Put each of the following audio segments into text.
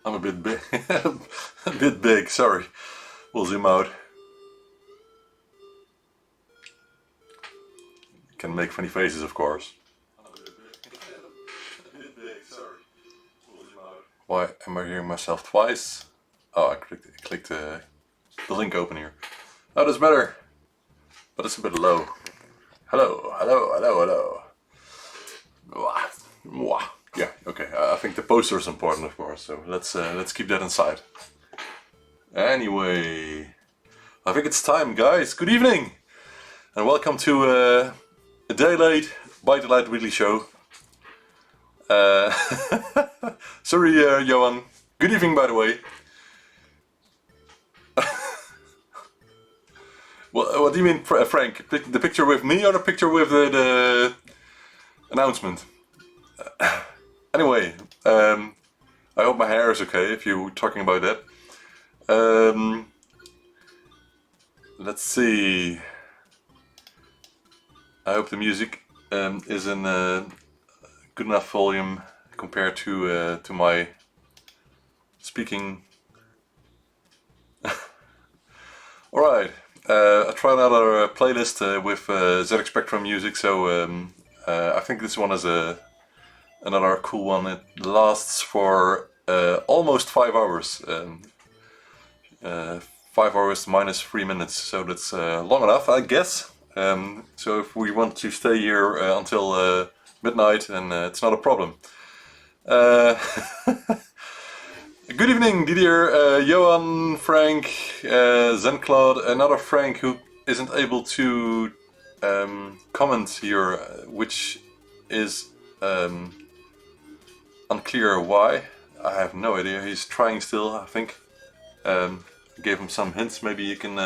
I'm a bit big. A bit big, sorry. We'll zoom out. Can make funny faces, of course. Why am I hearing myself twice? Oh, I clicked the link open here. Oh, that's better. But it's a bit low. Hello, hello, hello, hello. Mwah, mwah. Yeah, okay. I think the poster is important, of course. So let's keep that inside. Anyway, I think it's time, guys. Good evening, and welcome to a day late ByteDelight weekly show. Sorry, Johan. Good evening, by the way. Well, what do you mean, Frank? The picture with me or the picture with the announcement? Anyway, I hope my hair is okay if you're talking about that. Let's see. I hope the music is in good enough volume compared to my speaking. Alright, I tried another playlist with ZX Spectrum music, so I think this one is another cool one. It lasts for almost 5 hours. 5 hours minus 3 minutes, so that's long enough, I guess. So if we want to stay here until midnight, then it's not a problem. Good evening, Didier, Johan, Frank, Zen-Claude, another Frank who isn't able to comment here, which is unclear why. I have no idea. He's trying still, I think. Gave him some hints. Maybe you can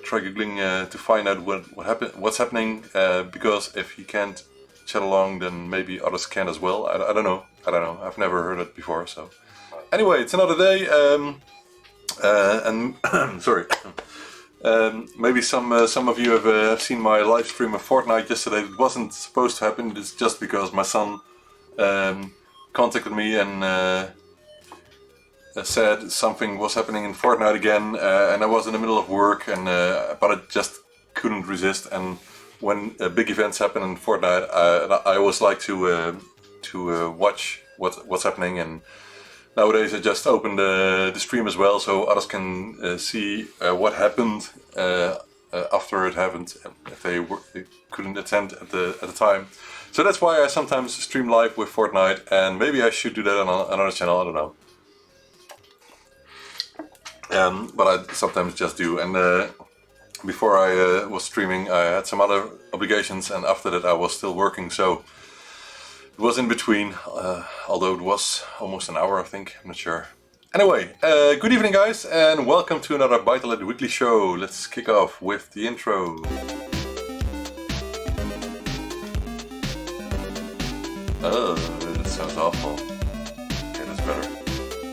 try googling to find out what's happening. Because if he can't chat along, then maybe others can as well. I don't know. I've never heard it before. So anyway, it's another day. And sorry. Maybe some of you have seen my live stream of Fortnite yesterday. It wasn't supposed to happen. It's just because my son contacted me and said something was happening in Fortnite again, and I was in the middle of work, and but I just couldn't resist. And when big events happen in Fortnite, I always like to watch what's happening. And nowadays I just open the stream as well, so others can see what happened after it happened, if they couldn't attend at the time. So that's why I sometimes stream live with Fortnite, and maybe I should do that on another channel. I don't know. But I sometimes just do. And before I was streaming, I had some other obligations, and after that I was still working. So it was in between, although it was almost an hour, I think. I'm not sure. Anyway, good evening, guys, and welcome to another ByteDelight weekly show. Let's kick off with the intro. Oh, that sounds awful. Okay, that's better.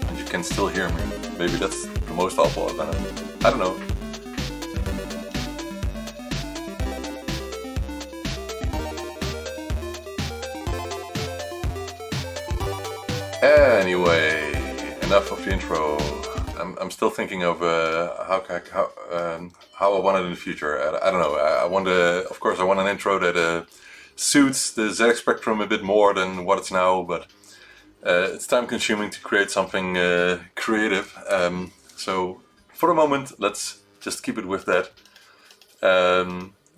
And you can still hear me. Maybe that's the most awful I've done. I don't know. Anyway, enough of the intro. I'm still thinking of how I want it in the future. I don't know. I want of course, I want an intro that suits the ZX Spectrum a bit more than what it's now, but it's time consuming to create something creative. So for the moment, let's just keep it with that.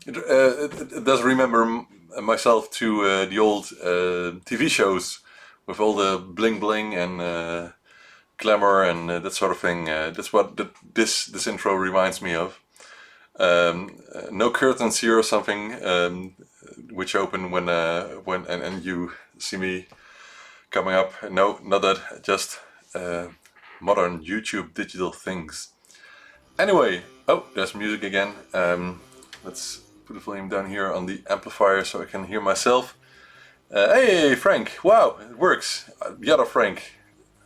It does remember myself to the old TV shows with all the bling bling and glamour and that sort of thing. That's what this intro reminds me of. No curtains here or something, which open when and you see me coming up. No, not that. Just modern YouTube digital things. Anyway, oh, there's music again. Let's put the volume down here on the amplifier so I can hear myself. Hey, Frank! Wow, it works. The other Frank.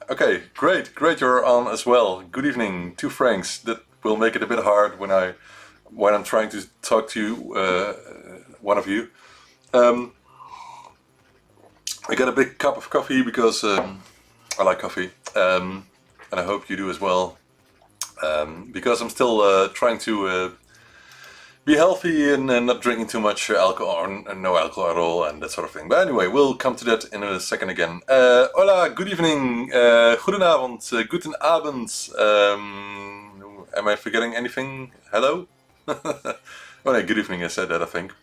Okay, great you're on as well. Good evening, 2 Franks. That will make it a bit hard when I'm trying to talk to one of you. I got a big cup of coffee because I like coffee, and I hope you do as well. Because I'm still trying to be healthy and not drinking too much alcohol or no alcohol at all and that sort of thing. But anyway, we'll come to that in a second again. Hola, good evening, goedenavond, guten Abend. Am I forgetting anything? Hello? Oh no, good evening, I said that, I think.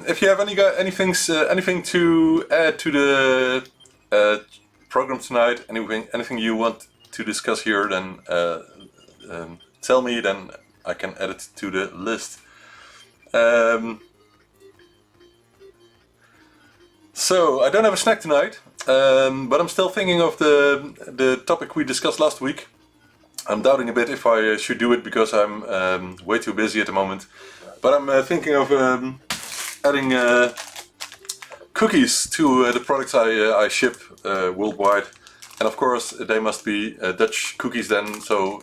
If you have anything to add to the program tonight, anything you want to discuss here, then tell me, then I can add it to the list. So I don't have a snack tonight, but I'm still thinking of the topic we discussed last week. I'm doubting a bit if I should do it because I'm way too busy at the moment. But I'm thinking of adding cookies to the products I ship worldwide. And of course, they must be Dutch cookies then, so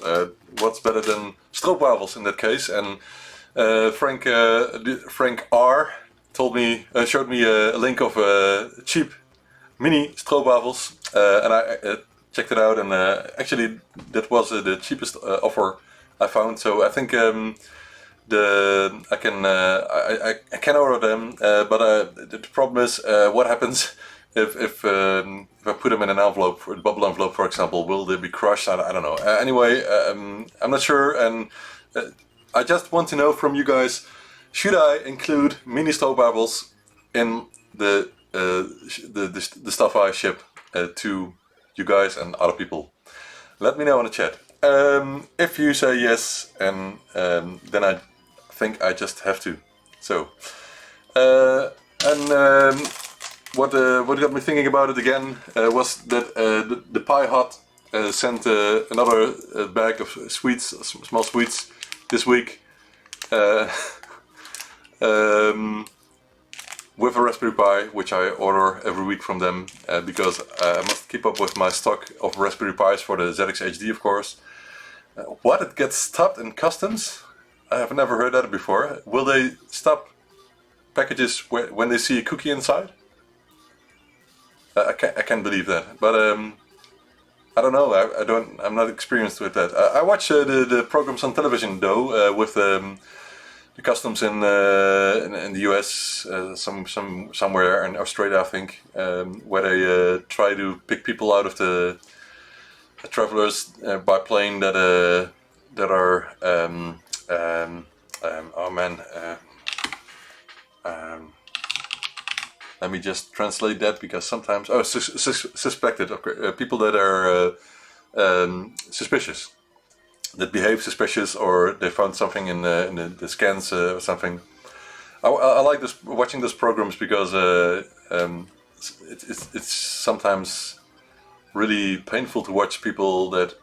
what's better than stroopwafels in that case? And Frank R. showed me a link of cheap mini stroopwafels, and I checked it out, and actually that was the cheapest offer I found. So I think I can order them, but the problem is what happens if I put them in an envelope, a bubble envelope, for example, will they be crushed? I don't know. Anyway, I'm not sure, and I just want to know from you guys: should I include mini stroopwafels in the stuff I ship to you guys and other people? Let me know in the chat. If you say yes, and then I think I just have to. So, what got me thinking about it again was that the Pie Hut sent another bag of sweets, small sweets, this week with a Raspberry Pi, which I order every week from them because I must keep up with my stock of Raspberry Pis for the ZX HD, of course. What, it gets stopped in customs? I have never heard that before. Will they stop packages when they see a cookie inside? I can't believe that, but I don't know. I'm not experienced with that. I watch the programs on television though, with the customs in the US, somewhere in Australia, I think, where they try to pick people out of the travelers by plane that are oh man. Let me just translate that, because sometimes suspected, okay, people that are suspicious, that behave suspicious, or they found something in the scans or something. I like watching those programs because it's sometimes really painful to watch people that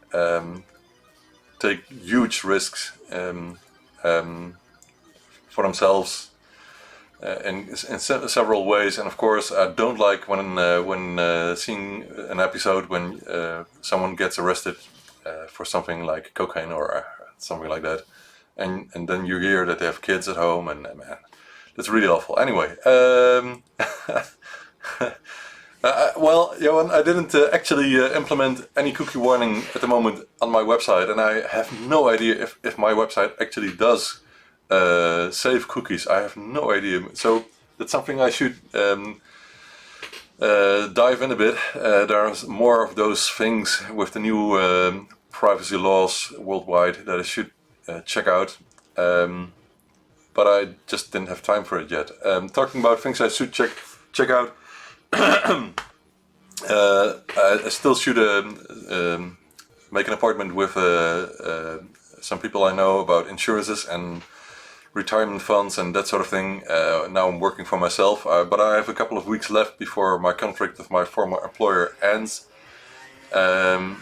take huge risks for themselves. In several ways, and of course I don't like when seeing an episode when someone gets arrested for something like cocaine or something like that, and then you hear that they have kids at home, and man, that's really awful. Anyway, well, Johan, I didn't actually implement any cookie warning at the moment on my website, and I have no idea if my website actually does save cookies. I have no idea. So that's something I should dive in a bit. There's more of those things with the new privacy laws worldwide that I should check out. But I just didn't have time for it yet. Talking about things I should check out. I still should make an appointment with some people I know about insurances and retirement funds and that sort of thing. Now I'm working for myself, but I have a couple of weeks left before my contract with my former employer ends. I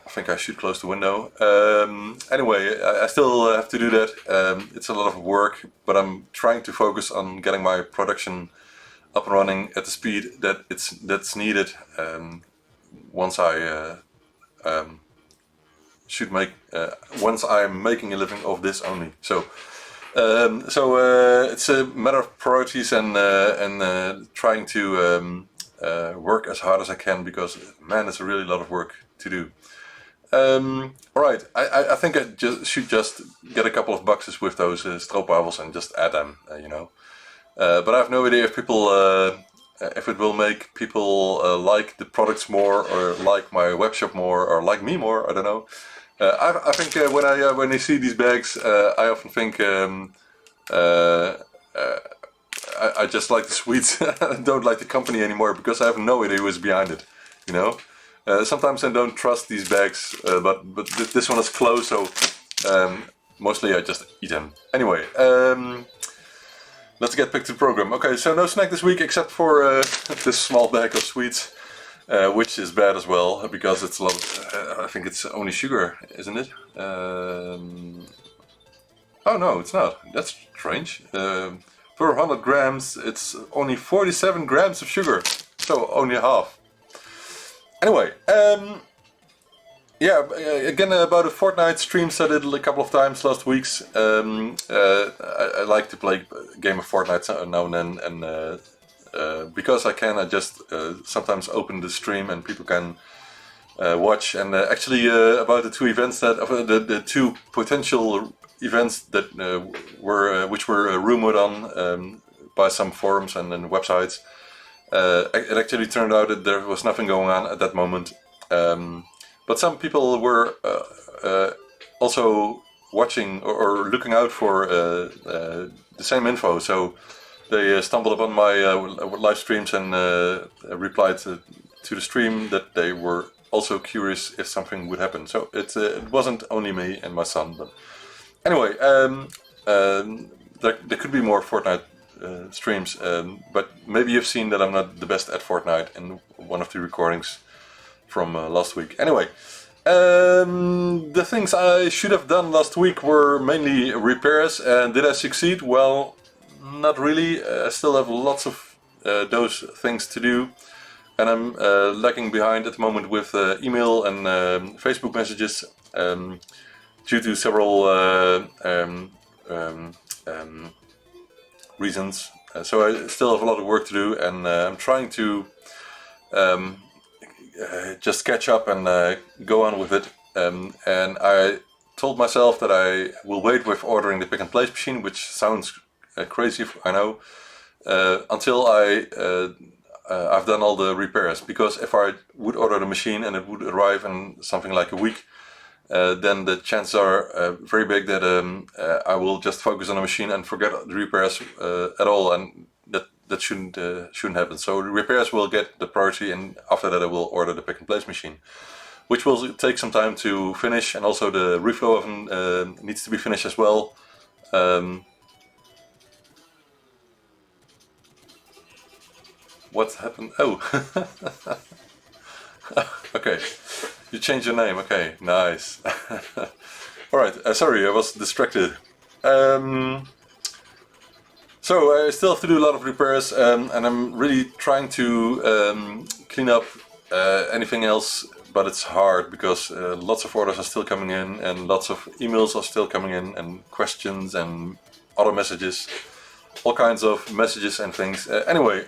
think I should close the window. Anyway, I still have to do that. It's a lot of work, but I'm trying to focus on getting my production up and running at the speed that's needed. Once I should make once I'm making a living of this only. So it's a matter of priorities and trying to work as hard as I can, because man, it's a really lot of work to do. Alright, I think I should just get a couple of boxes with those stroopwafels and just add them, you know. But I have no idea if people, if it will make people like the products more, or like my webshop more, or like me more. I don't know. I think when I see these bags, I often think I just like the sweets. I don't like the company anymore, because I have no idea who's behind it. You know. Sometimes I don't trust these bags, but this one is closed, so mostly I just eat them. Anyway, let's get back to the program. Okay, so no snack this week except for this small bag of sweets, which is bad as well, because it's a lot of, I think it's only sugar, isn't it? Oh no, it's not. That's strange. Per 100 grams, it's only 47 grams of sugar, so only half. Anyway, yeah, again about a Fortnite streams I did a couple of times last weeks. I like to play a game of Fortnite now and then, and because I can, I just sometimes open the stream and people can watch. And actually, about the two events that the two potential events that which were rumored on by some forums and websites. It actually turned out that there was nothing going on at that moment, but some people were also watching or looking out for the same info. So they stumbled upon my live streams and replied to the stream that they were also curious if something would happen. So it wasn't only me and my son, but anyway, there could be more Fortnite streams, but maybe you've seen that I'm not the best at Fortnite in one of the recordings from last week. Anyway, the things I should have done last week were mainly repairs, and did I succeed? Well, not really. I still have lots of those things to do, and I'm lagging behind at the moment with email and Facebook messages due to several reasons. So I still have a lot of work to do, and I'm trying to just catch up and go on with it. And I told myself that I will wait with ordering the pick and place machine, which sounds crazy, I know, until I've done all the repairs. Because if I would order the machine and it would arrive in something like a week, then the chances are very big that I will just focus on the machine and forget the repairs at all, and that shouldn't happen. So the repairs will get the priority, and after that I will order the pick and place machine, which will take some time to finish, and also the reflow oven needs to be finished as well. What happened? Oh, okay. You changed your name, okay, nice. Alright, sorry, I was distracted. So I still have to do a lot of repairs, and I'm really trying to clean up anything else, but it's hard because lots of orders are still coming in, and lots of emails are still coming in, and questions and other messages, all kinds of messages and things. Anyway,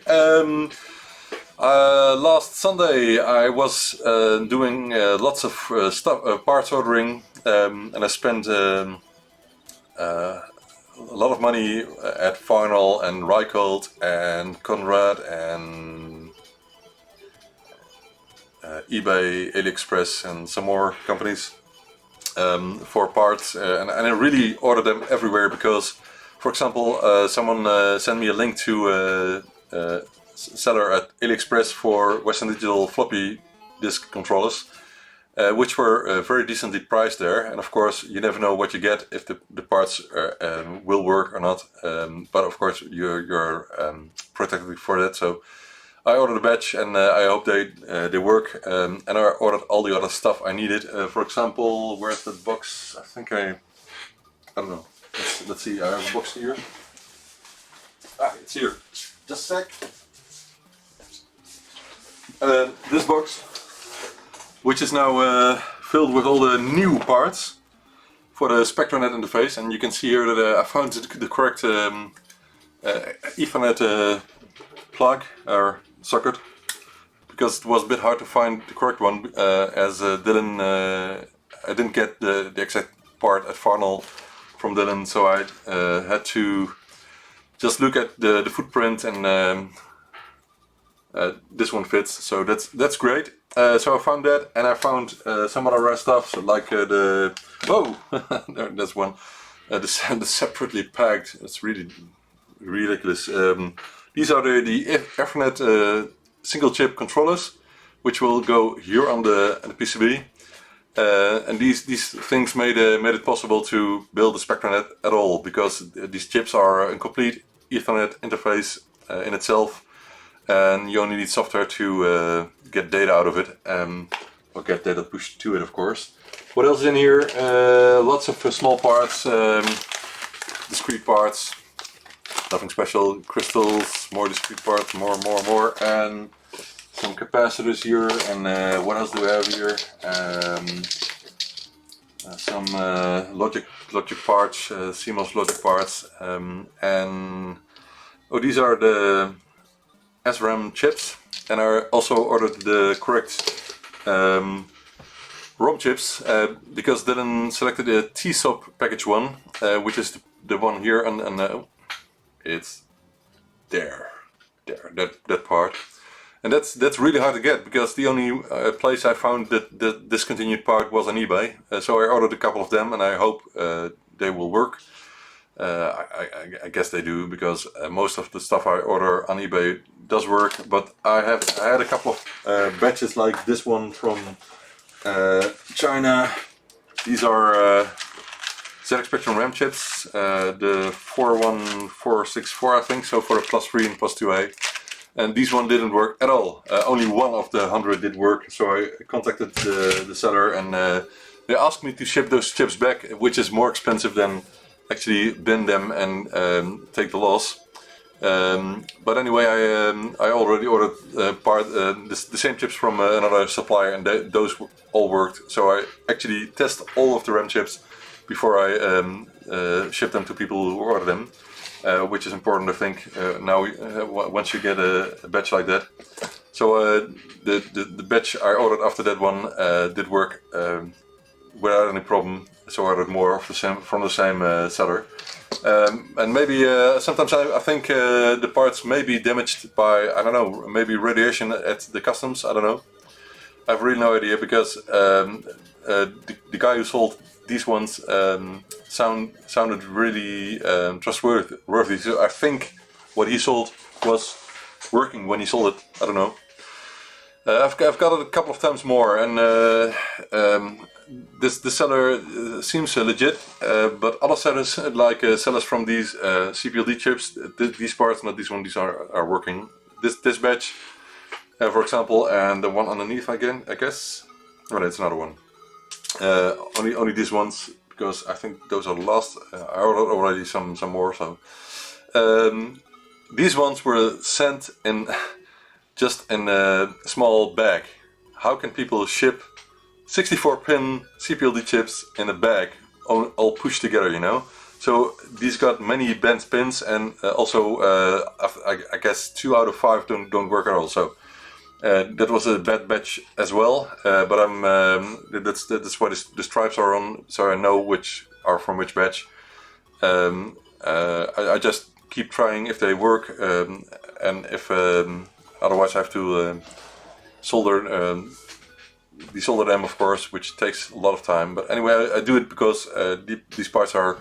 last Sunday I was doing lots of stuff, parts ordering, and I spent a lot of money at Farnell and Reichelt and Conrad and eBay, AliExpress and some more companies for parts, and I really ordered them everywhere because, for example, someone sent me a link to seller at AliExpress for Western Digital floppy disk controllers, which were very decently priced there. And of course, you never know what you get, if the parts will work or not. But of course, you're protected for that. So I ordered a batch, and I hope they work. And I ordered all the other stuff I needed. For example, where's that box? I think I don't know. Let's see. I have a box here. Ah, it's here. Just a sec. This box, which is now filled with all the new parts for the Spectranet interface, and you can see here that I found the correct Ethernet plug or socket, because it was a bit hard to find the correct one, as Dylan, I didn't get the exact part at Farnell from Dylan, so I had to just look at the footprint, and this one fits, so that's great. So I found that, and I found some other rare stuff, so like the whoa, there's one, the separately packed. It's really ridiculous. These are the Ethernet single chip controllers, which will go here on the PCB. And these things made it possible to build a Spectranet at all, because these chips are a complete Ethernet interface in itself, and you only need software to get data out of it, or get data pushed to it, of course. What else is in here? Lots of small parts, discrete parts, nothing special. Crystals, more discrete parts, more, and some capacitors here. And what else do we have here? Some logic parts, CMOS logic parts, and oh, these are the SRAM chips, and I also ordered the correct ROM chips, because Dylan selected a TSOP package 1, which is the one here, and it's that part, and that's really hard to get, because the only place I found that the discontinued part was on eBay. So I ordered a couple of them, and I hope they will work. I guess they do, because most of the stuff I order on eBay does work, but I had a couple of batches like this one from China. These are ZX Spectrum RAM chips, the 41464, I think, so for the +3 and +2A. And these one didn't work at all. Only one of the 100 did work, so I contacted the seller, and they asked me to ship those chips back, which is more expensive than actually bin them and take the loss. But anyway, I already ordered the same chips from another supplier, and those all worked. So I actually test all of the RAM chips before I ship them to people who order them, which is important, I think. Now, once you get a batch like that. So the batch I ordered after that one did work without any problem. So I ordered more of from the same seller. And maybe sometimes I think the parts may be damaged by, I don't know, maybe radiation at the customs. I don't know. I have really no idea, because the guy who sold these ones sounded really trustworthy. So I think what he sold was working when he sold it. I don't know. I've got it a couple of times more, and this seller seems legit, but other sellers, like sellers from these CPLD chips, these parts, not this one, these are working. This batch, for example, and the one underneath again, I guess. Oh, that's another one. Only these ones, because I think those are the last. I ordered already some more. So these ones were sent in just in a small bag. How can people ship 64-pin CPLD chips in a bag, all pushed together, you know? So these got many bent pins, and also I guess 2 out of 5 don't work at all. So that was a bad batch as well. But that's why the stripes are on, so I know which are from which batch. I just keep trying if they work, and if otherwise I have to desolder them, of course, which takes a lot of time. But anyway, I do it because these parts are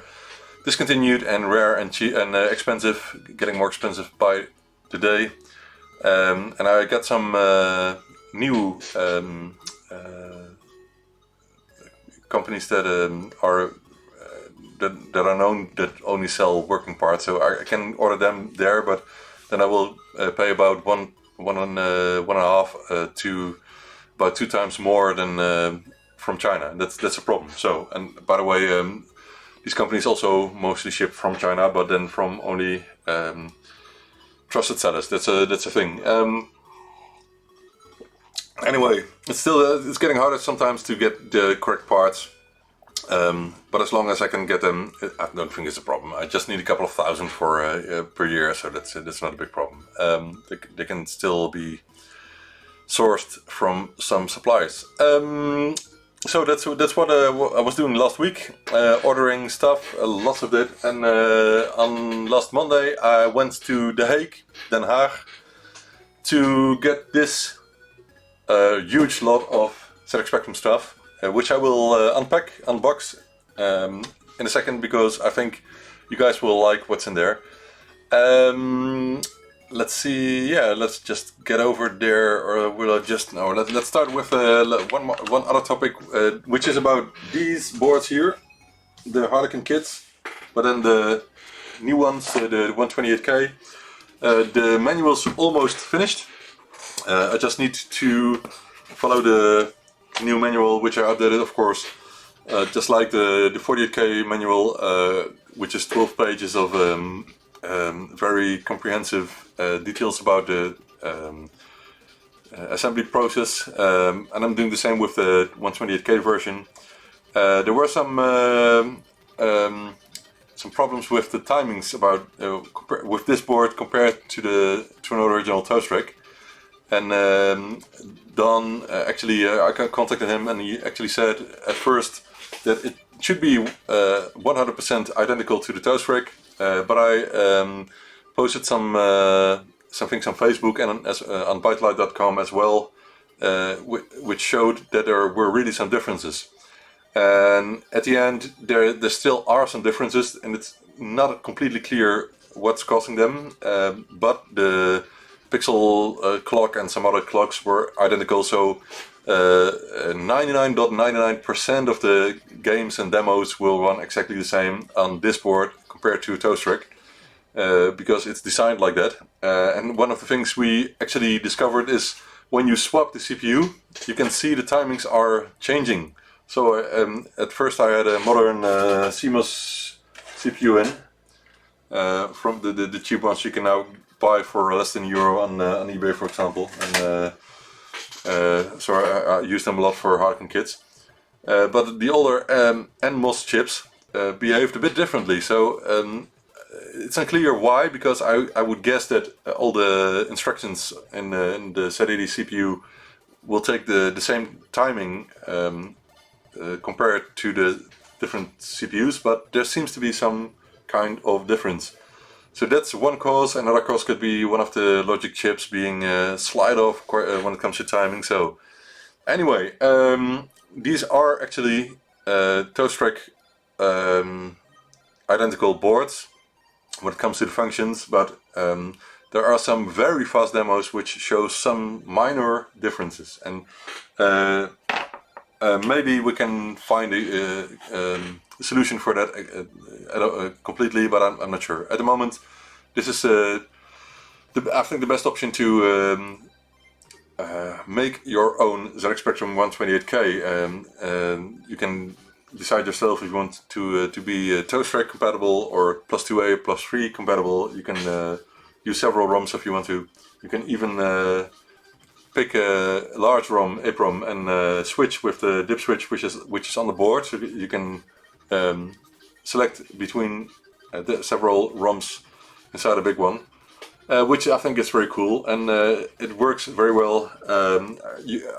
discontinued and rare and cheap and expensive, getting more expensive by the day. And I got some new companies that are known that only sell working parts, so I can order them there, but then I will pay about one and a half to about 2 times more than from China. That's a problem. So, and by the way, these companies also mostly ship from China, but then from only trusted sellers. That's a thing. Anyway, it's getting harder sometimes to get the correct parts. But as long as I can get them, I don't think it's a problem. I just need a couple of thousand for per year, so that's not a big problem. They can still be sourced from some suppliers. So that's what I was doing last week, ordering stuff, lots of it. And on last Monday I went to Den Haag, to get this huge lot of ZX Spectrum stuff, which I will unbox in a second, because I think you guys will like what's in there. Let's see. Yeah, let's just get over there, or will I just no? Let's start with one other topic, which is about these boards here, the Harlequin kits, but then the new ones, the 128K. The manual's almost finished. I just need to follow the new manual, which I updated, of course, just like the 48K manual, which is 12 pages of very comprehensive details about the assembly process, and I'm doing the same with the 128K version. There were some problems with the timings about with this board compared to an original toast rack. And Don I contacted him, and he actually said at first that it should be 100% identical to the toast rack, but I posted some things on Facebook and on ByteDelight.com as well, which showed that there were really some differences. And at the end, there still are some differences, and it's not completely clear what's causing them. But the pixel clock and some other clocks were identical, so 99.99% of the games and demos will run exactly the same on this board compared to a toast rack, because it's designed like that. And one of the things we actually discovered is when you swap the CPU, you can see the timings are changing. So at first I had a modern CMOS CPU in, from the cheap ones you can now buy for less than €1 on eBay, for example, and so I use them a lot for Harlequin kits. But the older NMOS chips behaved a bit differently, so it's unclear why, because I would guess that all the instructions in the Z80 CPU will take the same timing compared to the different CPUs, but there seems to be some kind of difference. So that's one cause. Another cause could be one of the logic chips being slide off when it comes to timing. So anyway, these are actually toast rack identical boards when it comes to the functions, but there are some very fast demos which show some minor differences, and maybe we can find a solution for that completely, but I'm not sure. At the moment, this is I think the best option to make your own ZX Spectrum 128K. You can decide yourself if you want to be toast rack compatible or +2A, +3 compatible. You can use several ROMs if you want to. You can even pick a large ROM, EEPROM, and switch with the dip switch, which is on the board, so you can select between the several ROMs inside a big one, which I think is very cool, and it works very well.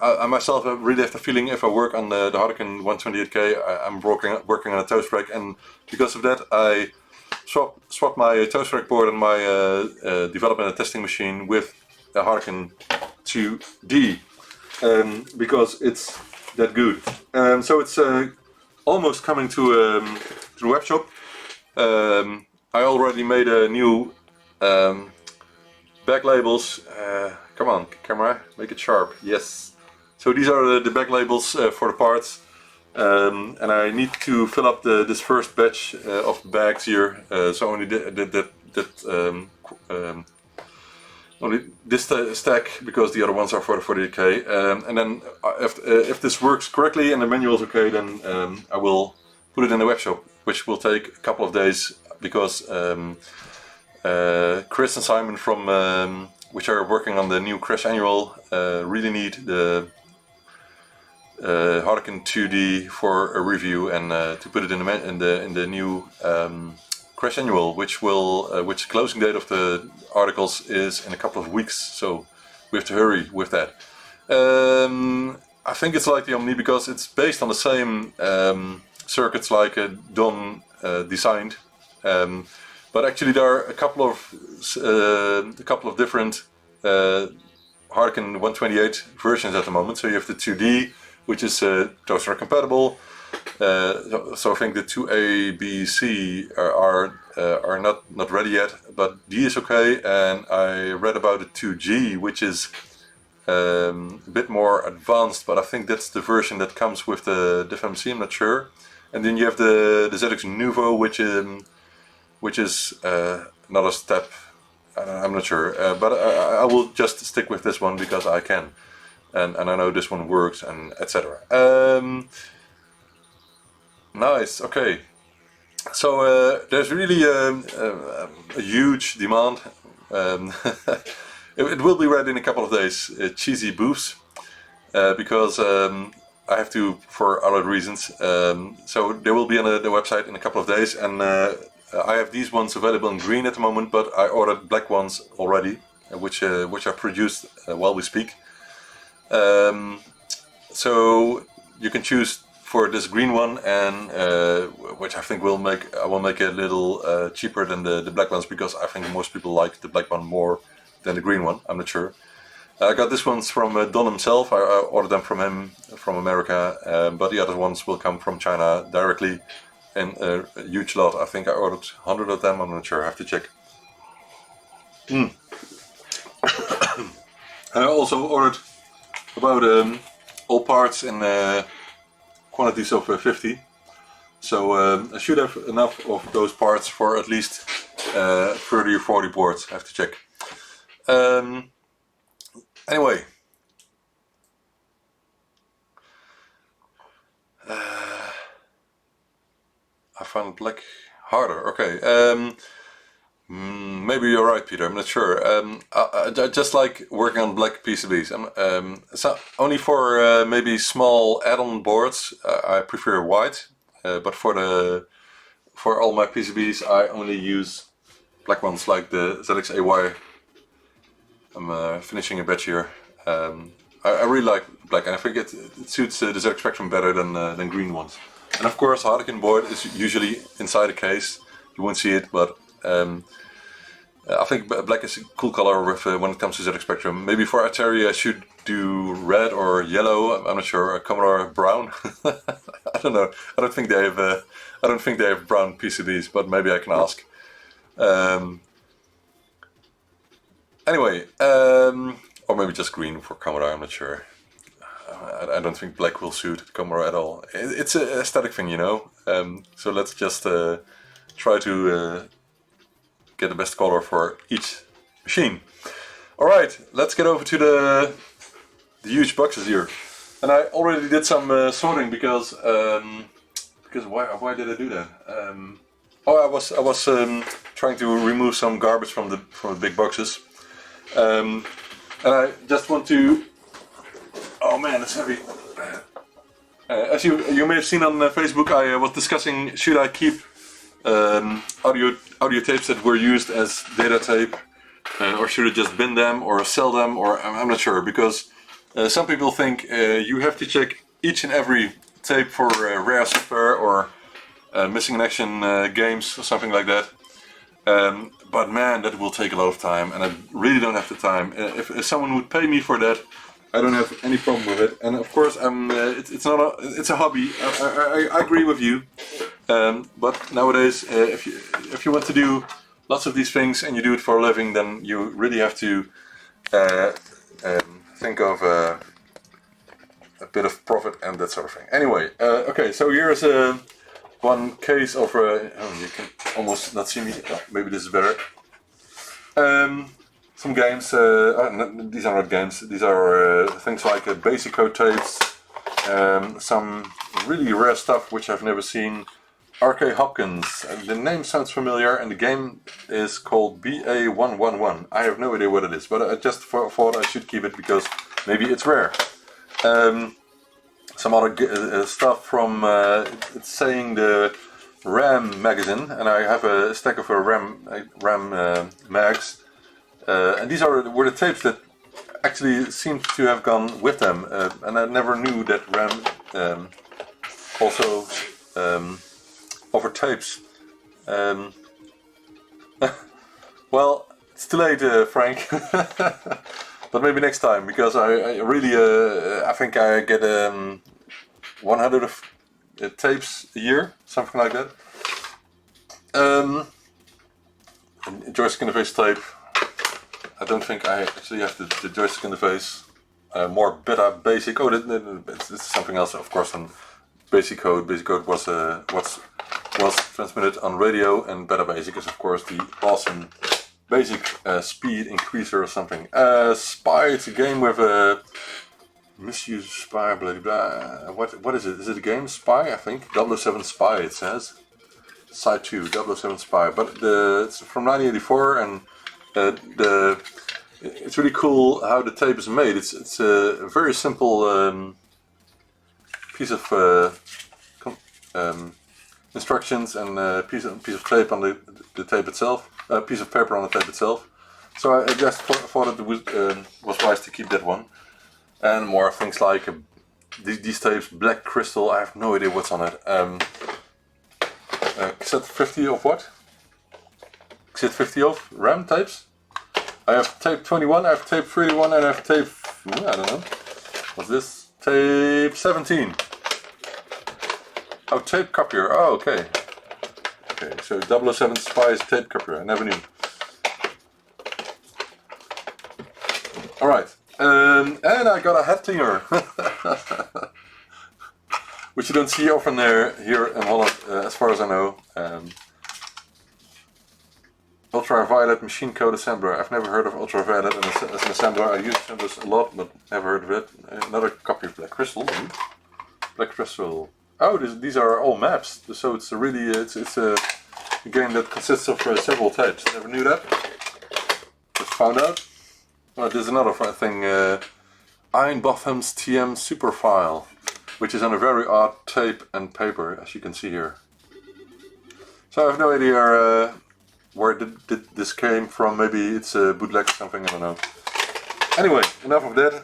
I myself really have the feeling if I work on the Harlequin 128K, I'm working on a toast rack, and because of that I swapped my toast rack board and my development and testing machine with a Harlequin 2D, because it's that good. So it's almost coming to the web shop. I already made a new back labels. Come on, camera, make it sharp. Yes. So these are the back labels for the parts, and I need to fill up this first batch of bags here. So only only this stack, because the other ones are for the 48K. And then if this works correctly and the manual is okay, then I will put it in the web shop, which will take a couple of days, because Chris and Simon from which are working on the new Crash Annual really need the Harlequin 2D for a review, and to put it in the new Crash Annual, which closing date of the articles is in a couple of weeks, so we have to hurry with that. I think it's like the Omni because it's based on the same circuits like Don designed. But actually, there are a couple of different Harkin 128 versions at the moment. So you have the 2D, which is toaster compatible. So I think the 2A, B, C are not ready yet, but D is okay. And I read about the 2G, which is a bit more advanced, but I think that's the version that comes with the FMC. I'm not sure. And then you have the ZX Nuvo, which is another step. I'm not sure, but I will just stick with this one because I can, and I know this one works, and etc. Nice. Okay. So there's really a huge demand. It will be ready in a couple of days. Cheesy booths, because I have to for other reasons. So they will be on the website in a couple of days, and I have these ones available in green at the moment, but I ordered black ones already, which are produced while we speak. So you can choose for this green one, and which I think will make it a little cheaper than the black ones, because I think most people like the black one more than the green one. I'm not sure. I got this ones from Don himself. I ordered them from him from America, but the other ones will come from China directly in a huge lot. I think I ordered 100 of them. I'm not sure. I have to check. I also ordered about all parts in quantities of 50. So I should have enough of those parts for at least 30 or 40 boards. I have to check. Anyway, I found black harder. Okay, maybe you're right, Peter. I'm not sure. I just like working on black PCBs. So only for maybe small add-on boards, I prefer white. But for all my PCBs, I only use black ones, like the ZX-AY. I'm finishing a batch here. I really like black, and I think it suits the ZX Spectrum better than green ones. And of course, Harkin board is usually inside a case. You won't see it, but I think black is a cool color when it comes to ZX Spectrum. Maybe for Atari I should do red or yellow. I'm not sure. Commodore brown. I don't know. I don't think they have brown PCBs, but maybe I can ask. Anyway, or maybe just green for Commodore, I'm not sure. I don't think black will suit Commodore at all. It's an aesthetic thing, you know. So let's just try to get the best color for each machine. Alright, let's get over to the huge boxes here. And I already did some sorting because why did I do that? I was trying to remove some garbage from the big boxes. And I just want to. Oh man, it's heavy. As you may have seen on Facebook, I was discussing should I keep audio tapes that were used as data tape, or should I just bin them or sell them, or I'm not sure, because some people think you have to check each and every tape for rare software or missing in action games or something like that. But man, that will take a lot of time, and I really don't have the time. If someone would pay me for that, I don't have any problem with it. And of course, it's a hobby. I agree with you. But nowadays, if you want to do lots of these things and you do it for a living, then you really have to think of a bit of profit and that sort of thing. Anyway, okay, so here's one case of, you can almost not see me, maybe this is better. Some games, no, these are not games, these are things like basic code tapes, some really rare stuff which I've never seen. R.K. Hopkins, the name sounds familiar, and the game is called BA111. I have no idea what it is, but I just thought I should keep it because maybe it's rare. Some other stuff from, it's saying the RAM magazine, and I have a stack of RAM mags, and these were the tapes that actually seemed to have gone with them, and I never knew that RAM also offered tapes. Well, it's too late, Frank. But maybe next time, because I really I think I get 100 of tapes a year, something like that. Joystick in the face tape. I don't think I actually have the joystick in the face. More beta basic. Oh, it's something else, of course. Than basic code. Basic code was transmitted on radio, and beta basic is of course the awesome basic speed increaser or something. Spy. It's a game with a misuse spy. Blah blah. What is it? Is it a game? Spy? I think. 007 Spy. It says. Side 2, 007 Spy. But it's from 1984, and it's really cool how the tape is made. It's a very simple piece of instructions and a piece of tape on the tape itself, a piece of paper on the tape itself. So I just thought it was wise to keep that one. And more things like these tapes, Black Crystal. I have no idea what's on it. Cassette 50 of what? Cassette 50 of RAM tapes. I have tape 21, I have tape 31, and I have tape, I don't know, what's this? Tape 17. Oh, tape copier, oh okay. Okay, so 007 Spy is tape copier, I never knew. Alright, and I got a head cleaner. Which you don't see often here in Holland, as far as I know. Ultraviolet machine code assembler. I've never heard of ultraviolet as an assembler. I use assemblers a lot, but never heard of it. Another copy of Black Crystal. Black Crystal. Oh, these are all maps. So it's really it's a game that consists of several types. Never knew that. Just found out. Well, there's another thing. Iron Botham's TM Superfile, which is on a very odd tape and paper, as you can see here. So I have no idea where did this came from. Maybe it's a bootleg or something, I don't know. Anyway, enough of that.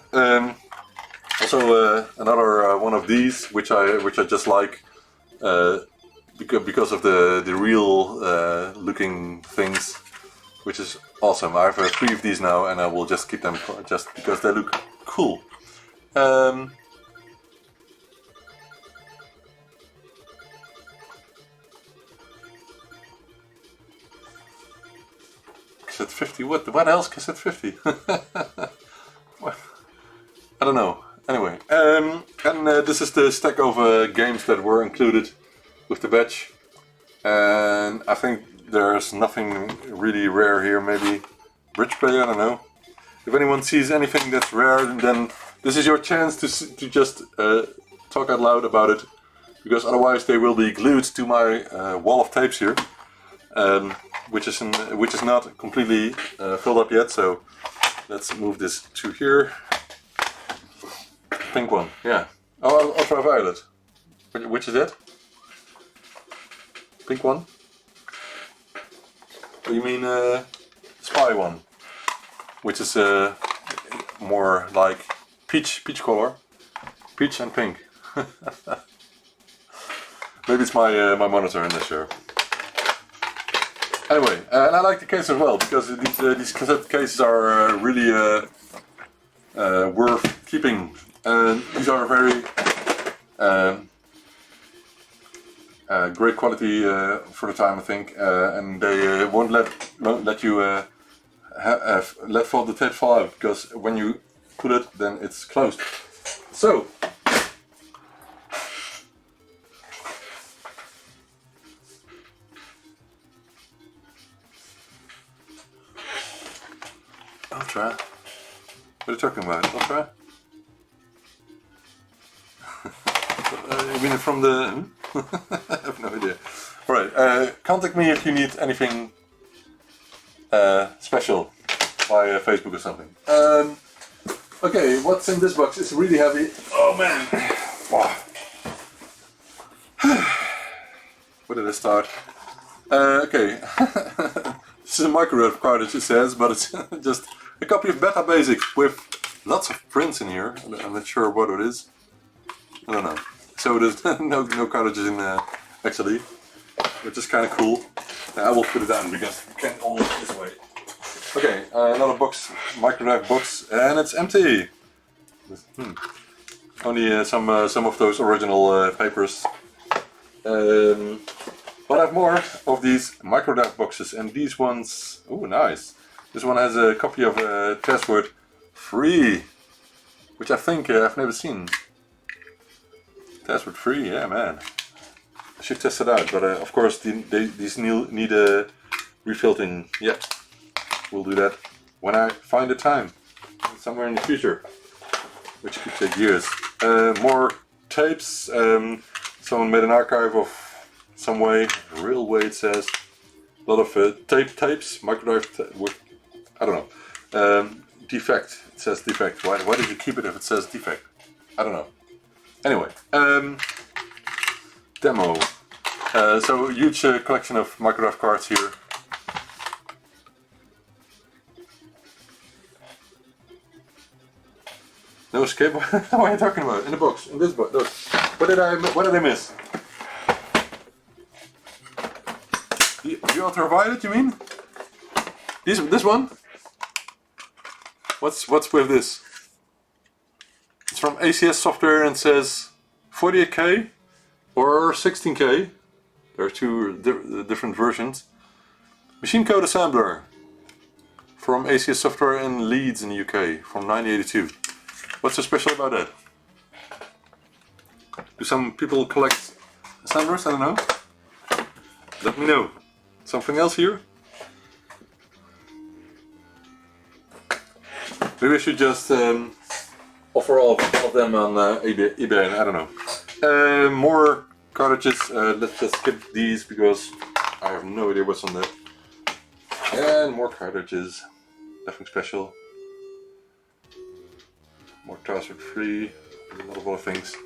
Also another one of these, which I just like because of the real looking things, which is awesome. I have 3 of these now, and I will just keep them just because they look cool. Cassette 50, what else cassette 50? What? I don't know. Anyway, and this is the stack of games that were included with the batch. And I think there's nothing really rare here, maybe Bridge Player, I don't know. If anyone sees anything that's rare, then this is your chance to just talk out loud about it. Because otherwise they will be glued to my wall of tapes here. Which is not completely filled up yet, so let's move this to here. Pink one, yeah. Oh, ultraviolet. Which is that? Pink one? Oh, you mean Spy one, which is more like peach color, peach and pink. Maybe it's my monitor in this here. Anyway, and I like the case as well, because these cassette cases are really worth keeping. These are very great quality for the time, I think, and they won't let you let the tape fall out, because when you put it, then it's closed. So. Ultra? What are you talking about? Ultra? You mean from the... I have no idea. Alright, contact me if you need anything special via Facebook or something. Okay, what's in this box? It's really heavy. Oh man! Wow. Where did I start? Okay. This is a microwave card, as it says, but it's just a copy of Beta Basic with lots of prints in here. I'm not sure what it is. I don't know. So there's no cartridges in there actually, which is kind of cool. I will put it down because I can't hold it this way. Okay, another box, microdrive box, and it's empty. Only some of those original papers. But I have more of these microdrive boxes, and these ones, oh nice. This one has a copy of Password Free, which I think I've never seen. Password Free, yeah man. I should test it out, but of course these need a refilling. Yeah, we'll do that when I find the time, somewhere in the future, which could take years. More tapes. Someone made an archive of some way, real way it says. A lot of tapes, microdrive with, I don't know. Defect, it says defect. Why did you keep it if it says defect? I don't know. Anyway, demo. So huge collection of microdrive cards here. No escape. What are you talking about? In the box, in this box. Look. What did I miss? The ultraviolet, you mean? This one? What's with this? It's from ACS Software and says 48K or 16K. There are two different versions. Machine code assembler from ACS Software in Leeds in the UK from 1982. What's so special about that? Do some people collect assemblers? I don't know. Let me know. Something else here? Maybe I should just offer all of them on eBay. I don't know. More cartridges. Let's just skip these because I have no idea what's on there. And more cartridges. Nothing special. More Password Free. A lot of other things.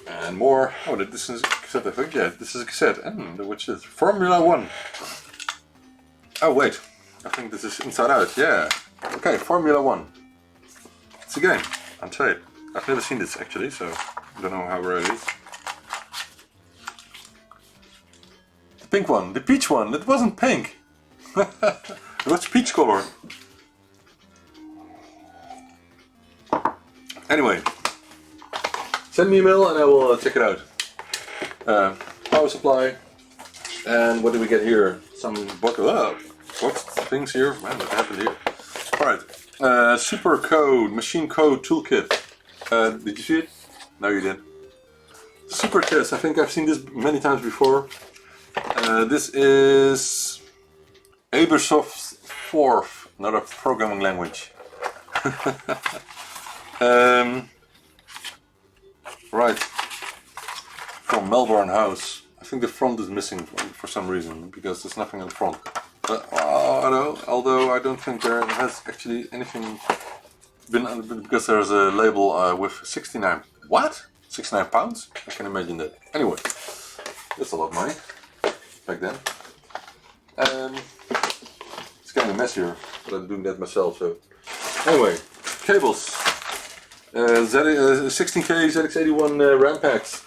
And more. Oh, this is a cassette, I think. Yeah, this is a cassette. And which is Formula 1. Oh, wait. I think this is Inside Out. Yeah. Okay, Formula 1. It's a game on tape. I've never seen this actually, so I don't know how rare it is. The pink one, the peach one. It wasn't pink. It was peach color. Anyway, send me a mail and I will check it out. Power supply. And what do we get here? Some bottle up. What's things here? Man, what happened here? Alright. Super code, machine code toolkit. Did you see it? No, you didn't. Super test. I think I've seen this many times before. This is Abersoft's 4th, another programming language. Right, from Melbourne House. I think the front is missing for some reason because there's nothing on the front. Although I don't think there has actually anything been because there's a label with 69. What? 69 pounds? I can imagine that. Anyway, that's a lot of money back then. It's kind of messier, but I'm doing that myself. So anyway, cables. 16K ZX81 RAM packs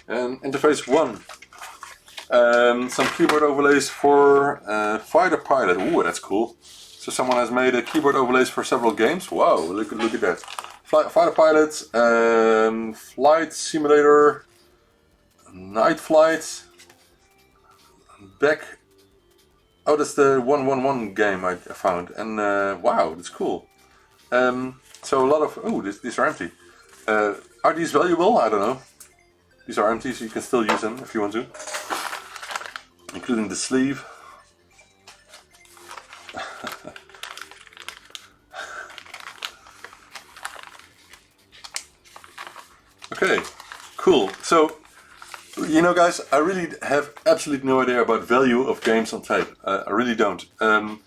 and interface 1. Some keyboard overlays for Fighter Pilot. Ooh, that's cool. So someone has made a keyboard overlays for several games. Wow, look at that. Fighter Pilot, Flight Simulator, Night Flight, back. Oh, that's the 111 game I found. And wow, that's cool. So a lot of, oh, these are empty. Are these valuable? I don't know. These are empty, so you can still use them if you want to. Including the sleeve. Okay, cool. So, you know guys, I really have absolutely no idea about value of games on tape. I really don't. And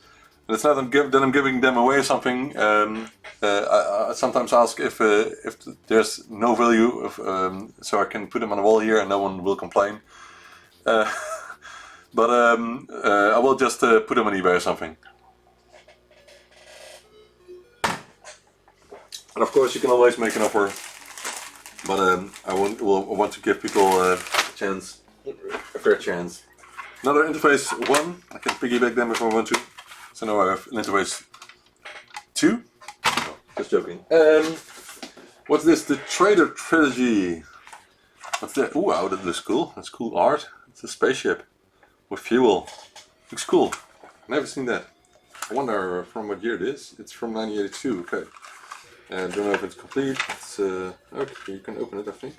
it's not that I'm giving them away or something. I sometimes ask if there's no value, so I can put them on the wall here and no one will complain. But I will just put them on eBay or something. And of course you can always make an offer, but I want to give people a chance, a fair chance. Another interface 1, I can piggyback them if I want to. So now I have an interface 2. Oh, just joking. What's this? The Trader Trilogy. What's that? Ooh, wow, that looks cool. That's cool art. It's a spaceship with fuel. Looks cool. Never seen that. I wonder from what year it is. It's from 1982. Okay. I don't know if it's complete. It's okay. You can open it, I think.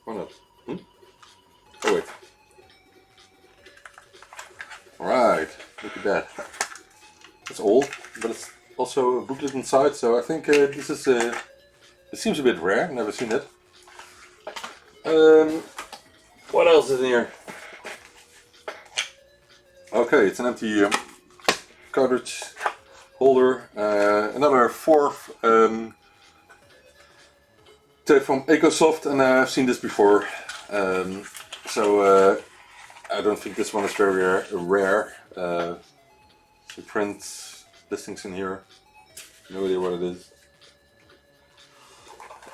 Why not? Oh wait. All right. Look at that. It's old, but it's also a booklet inside. So I think this is. It seems a bit rare. Never seen it. What else is in here? Okay, it's an empty cartridge holder. Another 4th tape from EcoSoft, and I've seen this before. So I don't think this one is very rare. Some print listings in here. No idea what it is.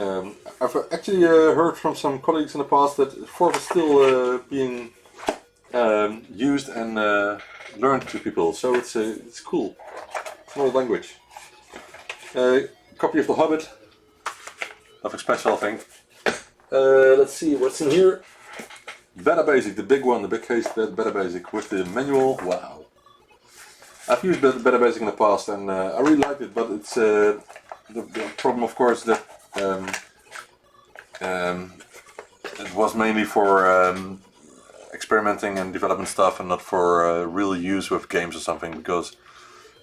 I've actually heard from some colleagues in the past that 4th is still being used and learned to people, so it's cool. It's another language. Copy of The Hobbit. Nothing special, I think. Let's see what's in here. Beta Basic, the big one, the big case Beta Basic with the manual. Wow. I've used Beta Basic in the past and I really liked it, but it's the problem, of course, that it was mainly for experimenting and development stuff and not for real use with games or something, because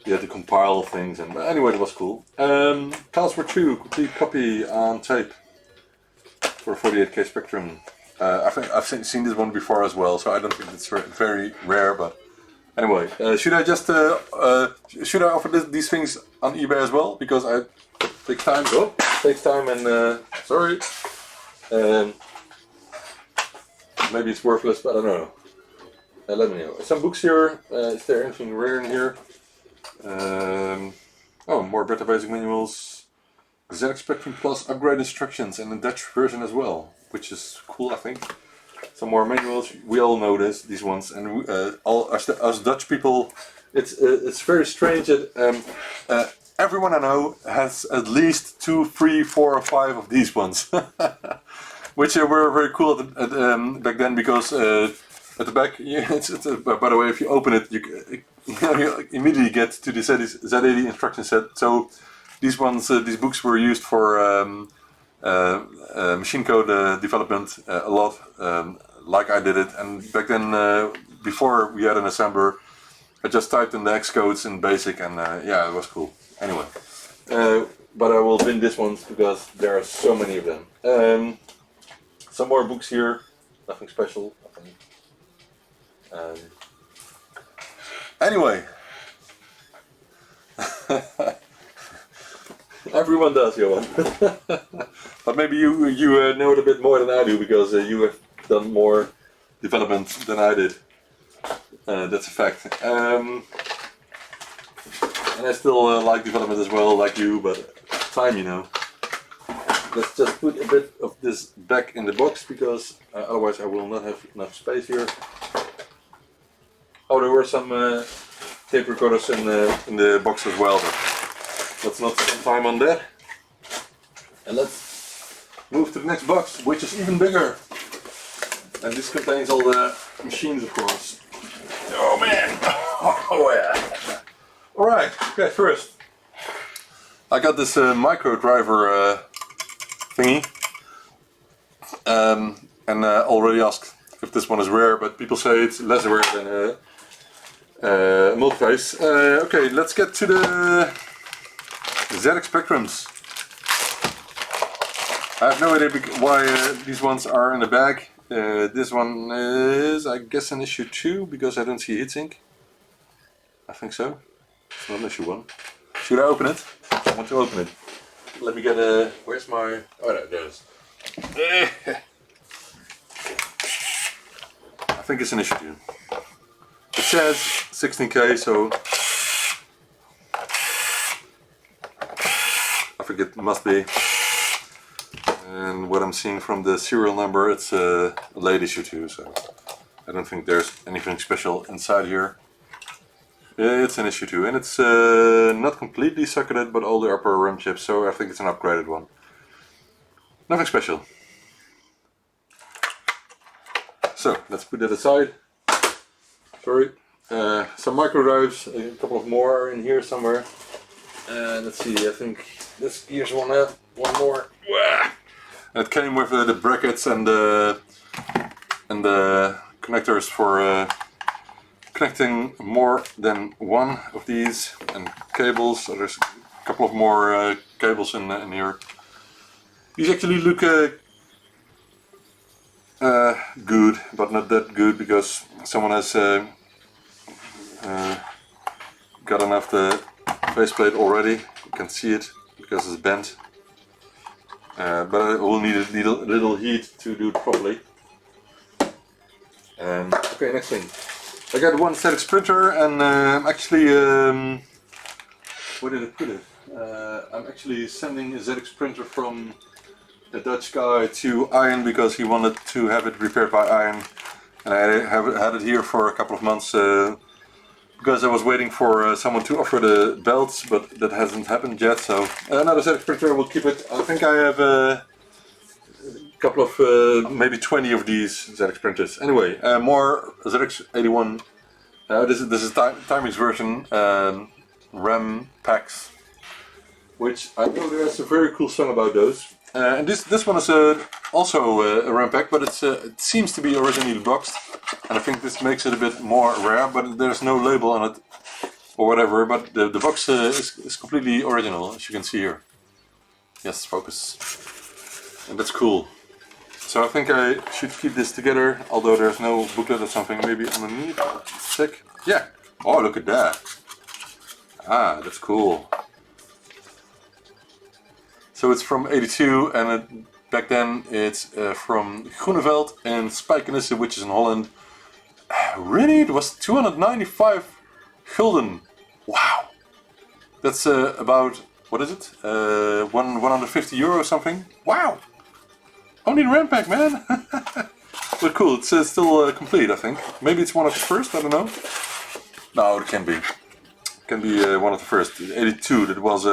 you had to compile things. And anyway, it was cool. Casper 2, complete copy on tape for 48K Spectrum. I think I've seen this one before as well, so I don't think it's very rare. But anyway, should I just should I offer these things on eBay as well? Because I take time. Oh, takes time and sorry. Maybe it's worthless, but I don't know. Let me know. Some books here. Is there anything rare in here? Oh, more Beta Basic manuals. ZX Spectrum Plus upgrade instructions and a Dutch version as well, which is cool, I think. Some more manuals. We all know these ones, and all us Dutch people, it's very strange that everyone I know has at least 2, 3, 4, or 5 of these ones, which were very cool back then, because at the back, by the way, if you open it, you immediately get to the Z80 instruction set. So these books were used for machine code development a lot, like I did it. And back then, before we had an assembler, I just typed in the X codes in BASIC, and yeah, it was cool. Anyway, but I will bin this one because there are so many of them. Some more books here, nothing special, nothing. Anyway, everyone does, Johan. But maybe you know it a bit more than I do, because you have done more development than I did. That's a fact. And I still like development as well, like you, but time, you know. Let's just put a bit of this back in the box, because otherwise I will not have enough space here. Oh, there were some tape recorders in the box as well, but let's not spend time on that. And let's move to the next box, which is even bigger. And this contains all the machines, of course. Oh man! Oh yeah! Alright, okay, first I got this micro driver thingy, and already asked if this one is rare, but people say it's less rare than multiphase. Okay, let's get to the ZX Spectrums. I have no idea why these ones are in the bag. This one is, I guess, an issue 2, because I don't see heatsink. I think so. It's not an issue 1. Should I open it? I want to open it. Let me get a... Where's my... Oh, there it is. I think it's an issue 2. It says 16K, so... I forget must be. And what I'm seeing from the serial number, it's a late issue too, so I don't think there's anything special inside here. It's an issue 2, and it's not completely suckered, but all the upper RAM chips, so I think it's an upgraded one. Nothing special. So, let's put that aside. Sorry. Some micro drives, a couple of more are in here somewhere. Let's see, I think here's one more. And it came with the brackets and the connectors for connecting more than one of these, and cables. So there's a couple of more cables in here. These actually look good, but not that good, because someone has gotten off the faceplate already. You can see it because it's bent. But it will need a little heat to do it properly. Okay, next thing. I got one ZX printer, and actually, where did I put it? I'm actually sending a ZX printer from a Dutch guy to Iron because he wanted to have it repaired by Iron. And I had it here for a couple of months because I was waiting for someone to offer the belts, but that hasn't happened yet. So another ZX printer, will keep it. I think I have a couple of, maybe 20 of these ZX printers. Anyway, more ZX81. This is Timing's version, RAM packs, which I know there's a very cool song about those. And this one is also a RAM pack, but it seems to be originally boxed, and I think this makes it a bit more rare. But there's no label on it or whatever. But the box is completely original, as you can see here. Yes, focus, and that's cool. So I think I should keep this together, although there's no booklet or something. Maybe underneath. Sick. Yeah. Oh, look at that. Ah, that's cool. So it's from '82, and back then it's from Groeneveld and Spijkenisse, which is in Holland. Really? It was 295 gulden. Wow. That's about, what is it? 150 euro or something? Wow. Only the RAM pack, man. But cool, it's still complete, I think. Maybe it's one of the first, I don't know. No, it can be. It can be one of the first. 82, that was...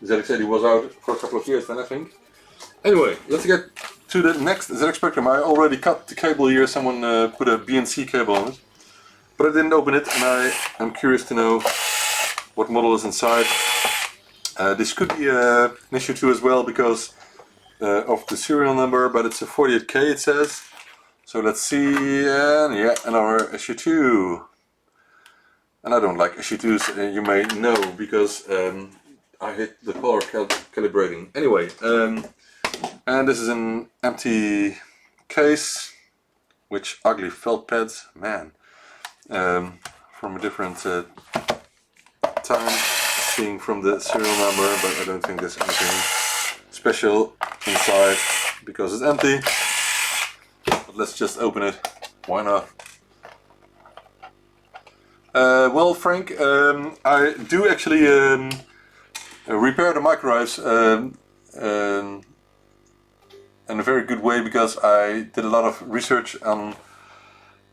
ZX80 was out for a couple of years then, I think. Anyway, let's get to the next ZX Spectrum. I already cut the cable here. Someone put a BNC cable on it, but I didn't open it, and I am curious to know what model is inside. This could be an issue 2 as well because of the serial number, but it's a 48K, it says. So let's see, and yeah, another issue 2. And I don't like issue 2s, you may know, because I hate the color calibrating. Anyway, and this is an empty case, which ugly felt pads, man, from a different time, seeing from the serial number, but I don't think there's anything special inside because it's empty. But let's just open it. Why not? Well, Frank, I do actually repair the microdrives in a very good way, because I did a lot of research on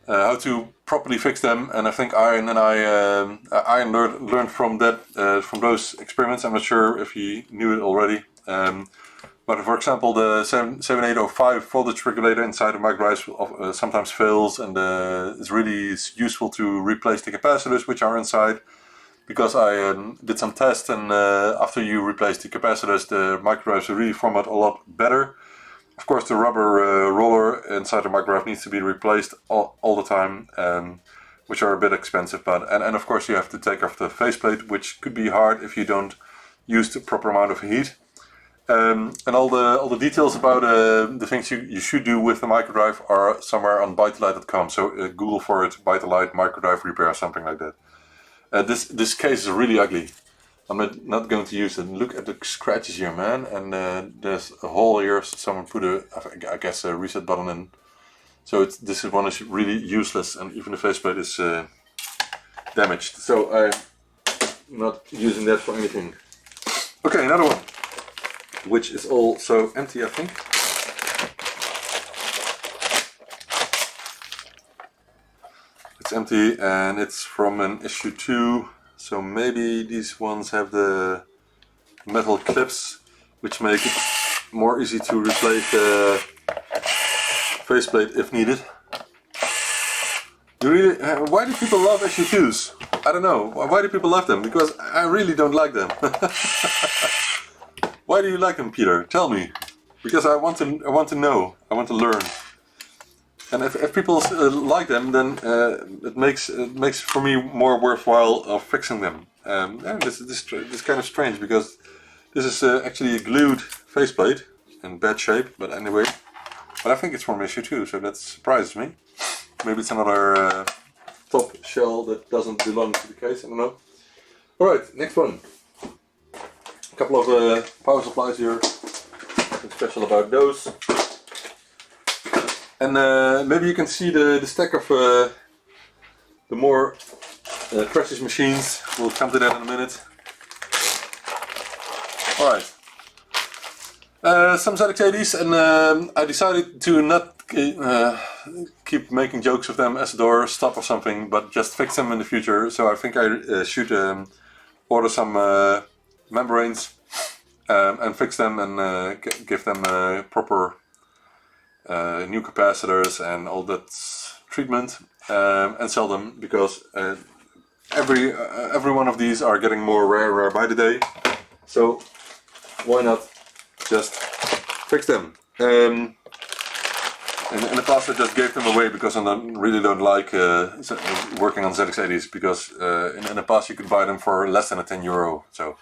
how to properly fix them, and I think Ian and I learned from that, from those experiments. I'm not sure if he knew it already, but for example, the 7805 voltage regulator inside the microdrives sometimes fails, and it's really useful to replace the capacitors which are inside. Because I did some tests, and after you replace the capacitors, the microdrives really format a lot better. Of course, the rubber roller inside the microdrive needs to be replaced all the time, which are a bit expensive. But and of course, you have to take off the faceplate, which could be hard if you don't use the proper amount of heat. And all the details about the things you should do with the microdrive are somewhere on ByteDelight.com. So Google for it, ByteDelight microdrive repair, something like that. This case is really ugly. I'm not going to use it. Look at the scratches here, man. And there's a hole here. Someone put I guess a reset button in. So this one is really useless, and even the faceplate is damaged. So I'm not using that for anything. Okay, another one. which is also empty, I think. It's empty and it's from an issue 2, so maybe these ones have the metal clips which make it more easy to replace the faceplate if needed. Why do people love issue 2s? I don't know. Why do people love them? Because I really don't like them. Why do you like them, Peter? Tell me. Because I want to know. I want to learn. And if people like them, then it makes for me more worthwhile of fixing them. And this kind of strange because this is actually a glued faceplate in bad shape, but anyway. But I think it's from issue 2, so that surprises me. Maybe it's another top shell that doesn't belong to the case. I don't know. All right, next one. A couple of power supplies here. Nothing special about those. And maybe you can see the stack of the more precious machines. We'll come to that in a minute. Alright. Some ZX80s, and I decided to not keep making jokes of them as a door stop or something, but just fix them in the future. So I think I should order some membranes and fix them and give them proper new capacitors and all that treatment, and sell them, because every one of these are getting more rare by the day. So why not just fix them? In the past I just gave them away because I really don't like working on ZX80s, because in the past you could buy them for less than €10, so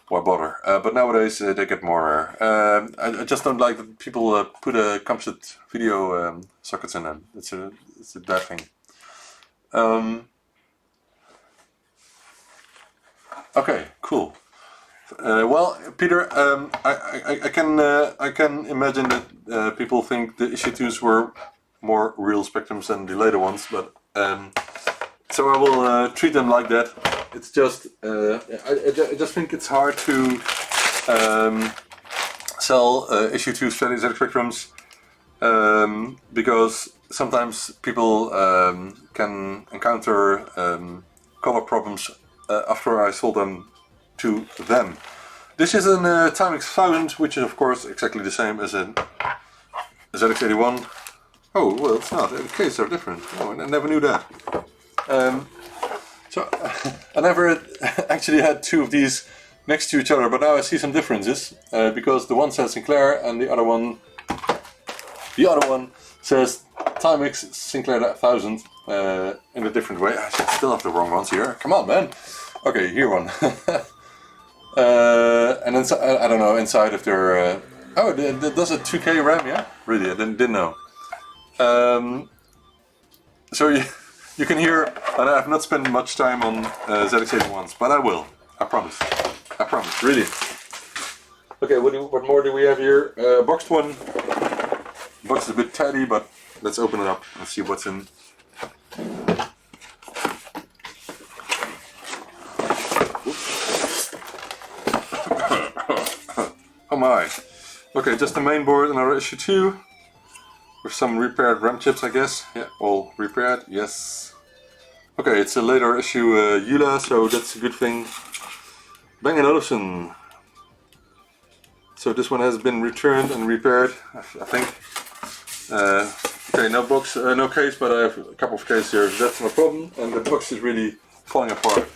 why bother? But nowadays they get more rare. I just don't like that people put a composite video sockets in them. It's a bad thing. Okay, cool. Well, Peter, I can imagine that people think the issue 2s were more real spectrums than the later ones, but so I will treat them like that. It's just I just think it's hard to sell issue 2 ZX spectrums because sometimes people can encounter color problems after I sold them to them. This is a Timex 1000, which is of course exactly the same as a ZX81. Oh, well, it's not. The cases are different. Oh, I never knew that. So I never actually had two of these next to each other, but now I see some differences because the one says Sinclair and the other one says Timex Sinclair 1000 in a different way. I should still have the wrong ones here. Come on, man. Okay, here one. And then I don't know inside if they're. Oh, it does a 2K RAM, yeah? Really, I didn't know. So you can hear, and I've not spent much time on ZX81s, but I will. I promise. I promise, really. Okay, what more do we have here? Boxed one. Box is a bit tatty, but let's open it up and see what's in. Oh my. Okay, just the main board and our issue 2. With some repaired RAM chips, I guess. Yeah, all repaired, yes. Okay, it's a later issue EULA, so that's a good thing. Bang & Olufsen. So this one has been returned and repaired, I think. Okay, no box, no case, but I have a couple of cases here, so that's no problem. And the box is really falling apart.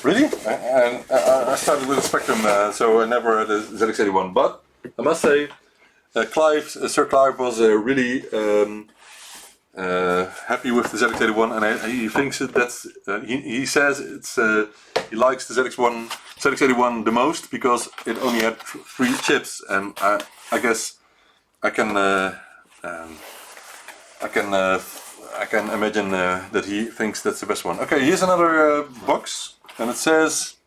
Really? I started with a Spectrum, so I never had a ZX81. But I must say, Sir Clive was really happy with the ZX81, and he thinks that's. He says it's. He likes the ZX81 the most because it only had 3 chips, and I guess I can imagine that he thinks that's the best one. Okay, here's another box. And it says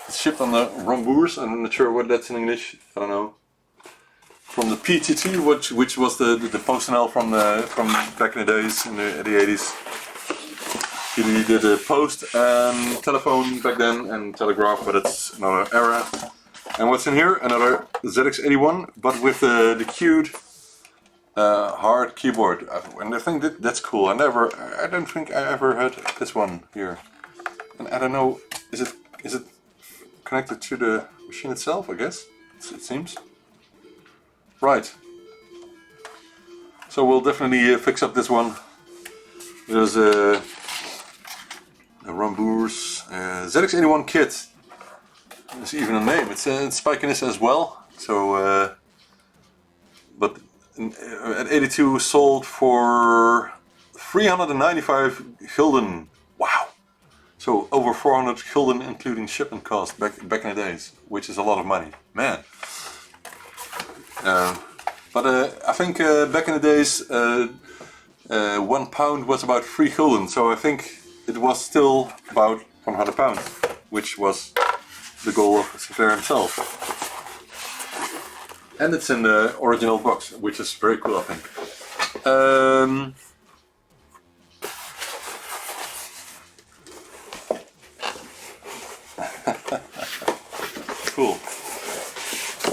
it's shipped on the Rambours. I'm not sure what that's in English. I don't know. From the PTT, which was the personnel from back in the days in the 80s. actually did a post and telephone back then and telegraph, but it's another era. And what's in here? Another ZX81, but with the cute hard keyboard. And I think that's cool. I don't think I ever had this one here. And I don't know, is it connected to the machine itself? I guess it seems. Right. So we'll definitely fix up this one. There's a Rambour's ZX81 kit. There's even a name. It's spikiness as well. So, but at 82 sold for 395 gulden. Wow. So over 400 gulden including shipping cost back in the days, which is a lot of money, man. But I think back in the days, £1 was about 3 gulden. So I think it was still about £100, which was the goal of Sinclair himself. And it's in the original box, which is very cool, I think. Cool.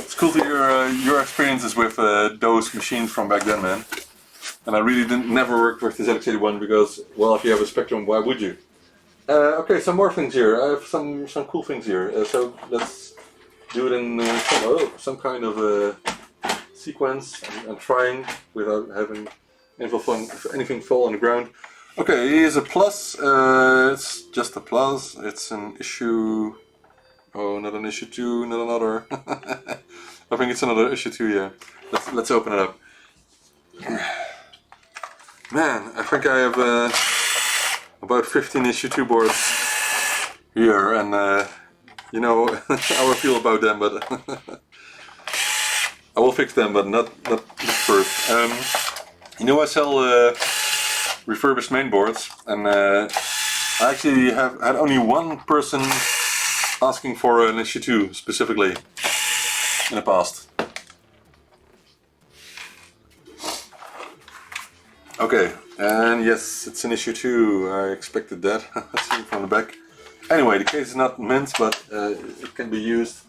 It's cool to hear your experiences with those machines from back then, man. And I really never worked with the ZX81 because, well, if you have a Spectrum, why would you? Okay, some more things here. I have some cool things here. So let's do it in some kind of sequence and trying without having anything fall on the ground. Okay, here's a plus. It's just a plus. It's an issue. Oh, not an issue 2, not another. I think it's another issue 2. Yeah. Let's open it up. Man, I think I have about 15 issue 2 boards here, and you know how I feel about them, but I will fix them, but not first. You know, I sell refurbished mainboards, and I actually had only one person asking for an issue 2 specifically in the past. Okay, and yes, it's an issue 2. I expected that. See from the back. Anyway, the case is not mint, but it can be used.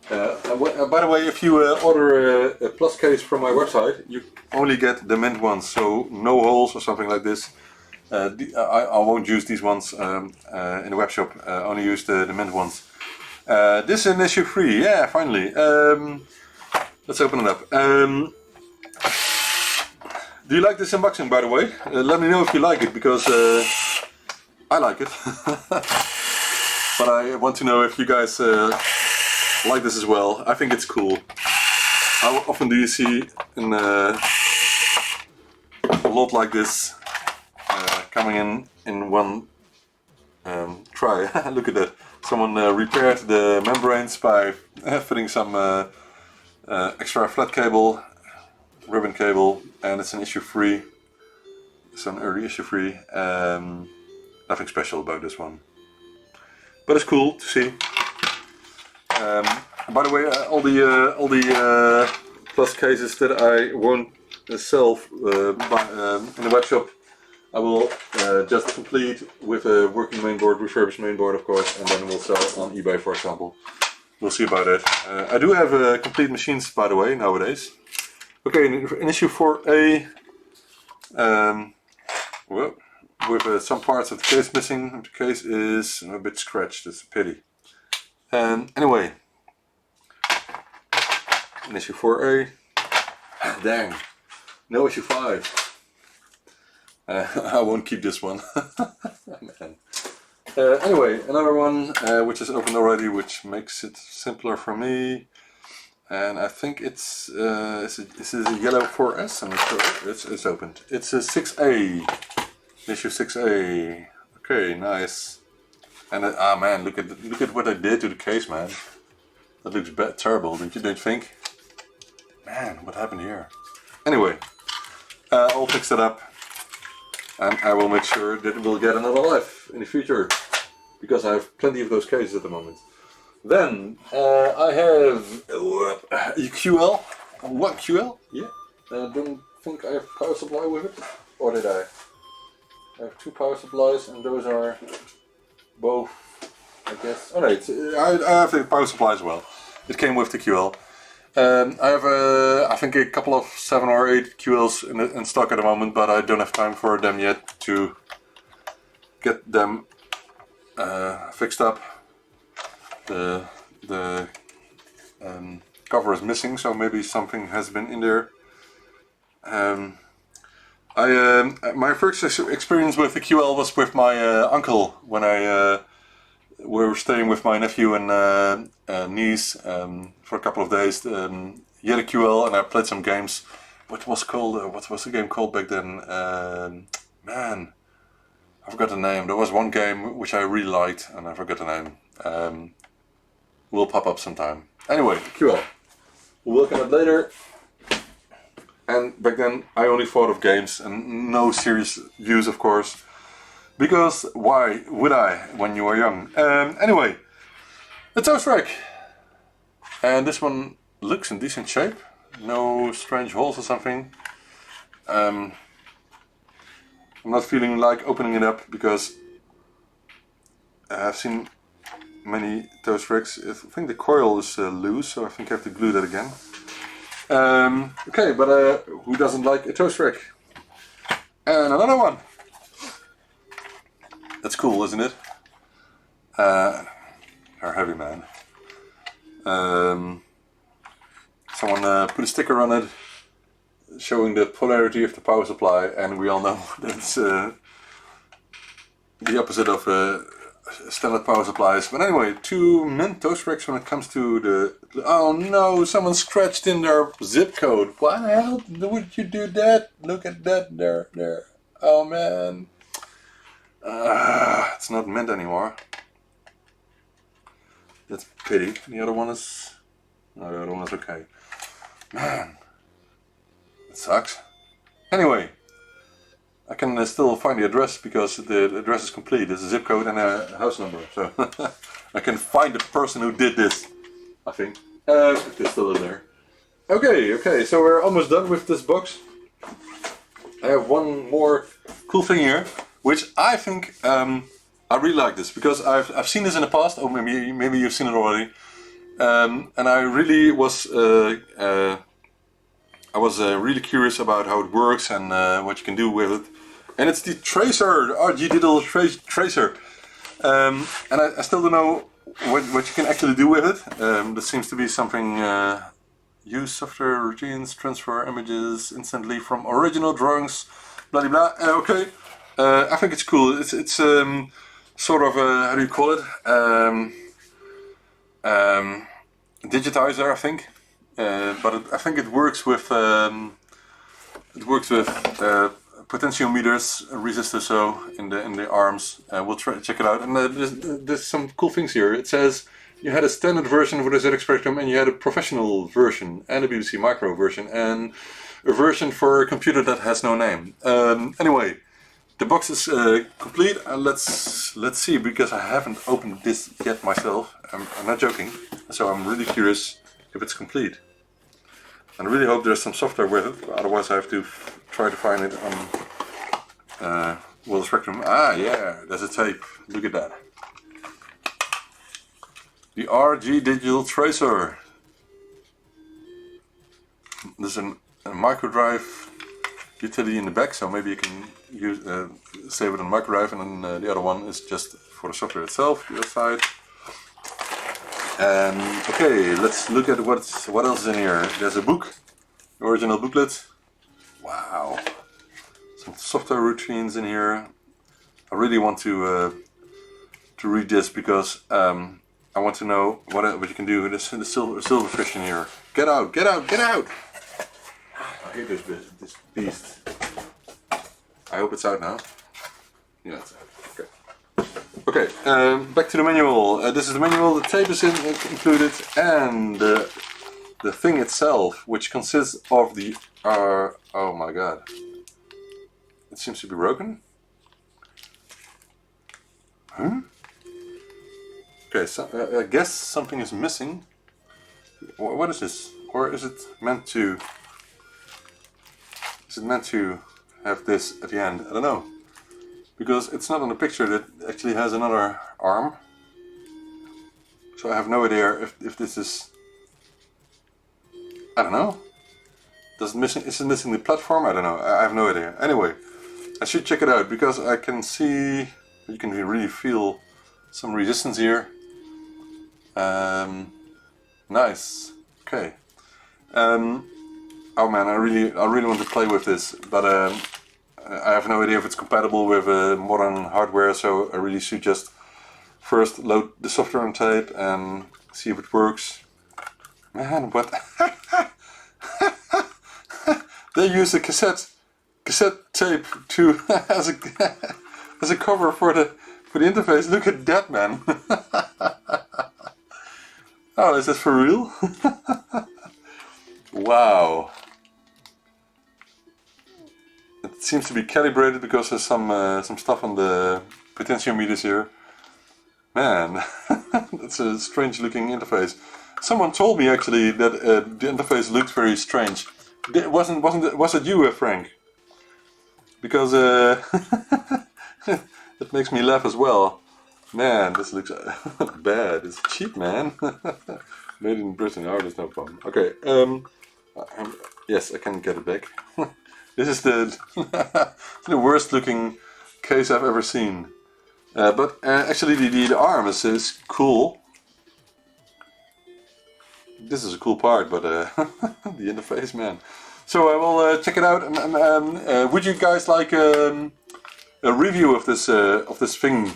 By the way, if you order a plus case from my website, you only get the mint ones, so no holes or something like this. I won't use these ones in the web shop. Only use the mint ones. This is an issue 3. Yeah, finally. Let's open it up. Do you like this unboxing, by the way? Let me know if you like it, because I like it. But I want to know if you guys like this as well. I think it's cool. How often do you see a lot like this coming in one try? Look at that. Someone repaired the membranes by fitting some extra flat cable, ribbon cable, and it's an issue 3. It's an early issue 3. Nothing special about this one, but it's cool to see. By the way, all the plus cases that I won't sell in the web shop, I will just complete with a working mainboard, refurbished mainboard, of course, and then we'll sell on eBay, for example. We'll see about it. I do have complete machines, by the way, nowadays. Okay, in issue 4A, well, with some parts of the case missing. The case is a bit scratched. It's a pity. Anyway, in issue 4A, dang, no issue 5. I won't keep this one. Man. Anyway, another one which is open already, which makes it simpler for me. And I think it's this is a yellow 4S. I'm not sure. It's opened. It's a 6A, issue 6A. Okay, nice. And man, look at what I did to the case, man. That looks terrible, don't you think? Man, what happened here? Anyway, I'll fix it up, and I will make sure that it will get another life in the future, because I have plenty of those cases at the moment. Then I have QL. What QL? Yeah. Don't think I have power supply with it, or did I? I have 2 power supplies, and those are both, I guess. Oh no, I have the power supply as well. It came with the QL. I have I think a couple of 7 or 8 QLs in stock at the moment, but I don't have time for them yet to get them fixed up. The cover is missing, so maybe something has been in there. My first experience with the QL was with my uncle when we were staying with my nephew and niece for a couple of days. He had a QL and I played some games. What was the game called back then? Man, I forgot the name. There was one game which I really liked and I forgot the name. Will pop up sometime. Anyway, QL. We'll look at it later. And back then I only thought of games and no serious use, of course. Because why would I when you are young? Anyway, the toast rack. And this one looks in decent shape. No strange holes or something. I'm not feeling like opening it up because I've seen many toast racks. I think the coil is loose, so I think I have to glue that again. Okay, but who doesn't like a toast rack? And another one. That's cool, isn't it? They're heavy, man. Someone put a sticker on it showing the polarity of the power supply, and we all know that's the opposite of standard power supplies. But anyway, 2 mint toast racks when it comes to the... Oh no, someone scratched in their zip code. Why the hell would you do that? Look at that there. Oh man. It's not mint anymore. That's a pity. The other one is... No, the other one is okay. Man. It sucks. Anyway. I can still find the address because the address is complete. There's a zip code and a house number. So I can find the person who did this. I think. If they're still in there. Okay, so we're almost done with this box. I have one more cool thing here, which I think I really like this because I've seen this in the past. Oh, maybe you've seen it already. And I really was really curious about how it works and what you can do with it. And it's the tracer, RG digital tracer. And I still don't know what you can actually do with it. There seems to be something, use software routines, transfer images instantly from original drawings, blah blah blah. Okay, I think it's cool. It's sort of how do you call it? Digitizer, I think. But I think it works with potentiometers, resistors, so in the arms. We'll try to check it out. And there's some cool things here. It says you had a standard version for the ZX Spectrum, and you had a professional version, and a BBC Micro version, and a version for a computer that has no name. Anyway, the box is complete. Let's see, because I haven't opened this yet myself. I'm not joking. So I'm really curious if it's complete. And I really hope there's some software with it, otherwise I have to try to find it on World Spectrum. Ah, yeah, there's a tape. Look at that. The RG Digital Tracer. There's a micro drive utility in the back, so maybe you can use save it on micro drive, and then the other one is just for the software itself, the other side. Okay, let's look at what else is in here. There's a book, the original booklet. Wow, some software routines in here. I really want to read this because I want to know what you can do with this silverfish in here. Get out! Get out! Get out! I hate this beast. I hope it's out now. Yeah, it's out. Okay. Okay, back to the manual. This is the manual, the tape is included, and the thing itself, which consists of the... oh my god. It seems to be broken. Huh? Okay, so I guess something is missing. What is this? Or is it meant to... Is it meant to have this at the end? I don't know. because it's not on the picture that actually has another arm. So I have no idea if this is, I don't know. Is it missing the platform? I don't know. I have no idea. Anyway, I should check it out because I can see, you can really feel some resistance here. Nice. Okay. Oh man, I really want to play with this, but I have no idea if it's compatible with modern hardware. So I really should just first load the software on tape and see if it works. Man, what? They use a cassette tape to as a cover for the interface. Look at that, man! Oh, is that for real? Wow! It seems to be calibrated because there's some stuff on the potentiometers here. Man, that's a strange looking interface. Someone told me actually that the interface looked very strange. Was it you, Frank? Because it makes me laugh as well. Man, this looks bad. It's cheap, man. Made in Britain. Oh, there's no problem. Okay. Yes, I can get it back. This is the the worst looking case I've ever seen. But actually, the arm is cool. This is a cool part, but the interface, man. So I will check it out. And would you guys like a review of this thing,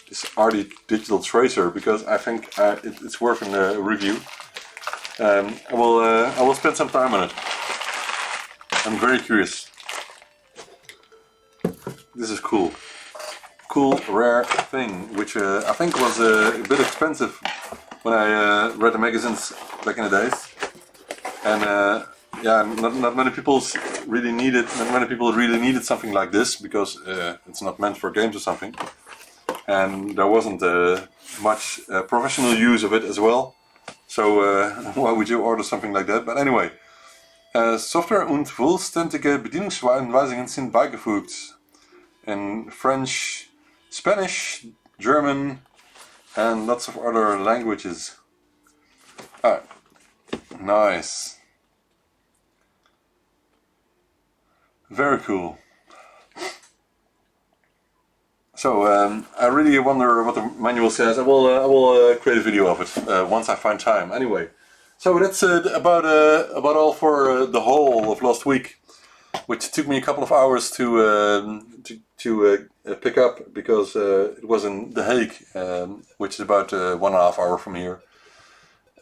this RD digital tracer? Because I think it's worth a review. I will spend some time on it. I'm very curious. This is cool. Cool, rare thing, which I think was a bit expensive when I read the magazines back in the days. And yeah, not many people really needed something like this because it's not meant for games or something. And there wasn't much professional use of it as well. So why would you order something like that? But anyway, Software und vollständige Bedienungsanweisungen sind beigefügt. In French, Spanish, German, and lots of other languages. Alright, nice. Very cool. So I really wonder what the manual says. I will create a video of it once I find time. Anyway, so that's about all for the whole of last week, which took me a couple of hours to pick up because it was in The Hague, which is about 1.5 hours from here.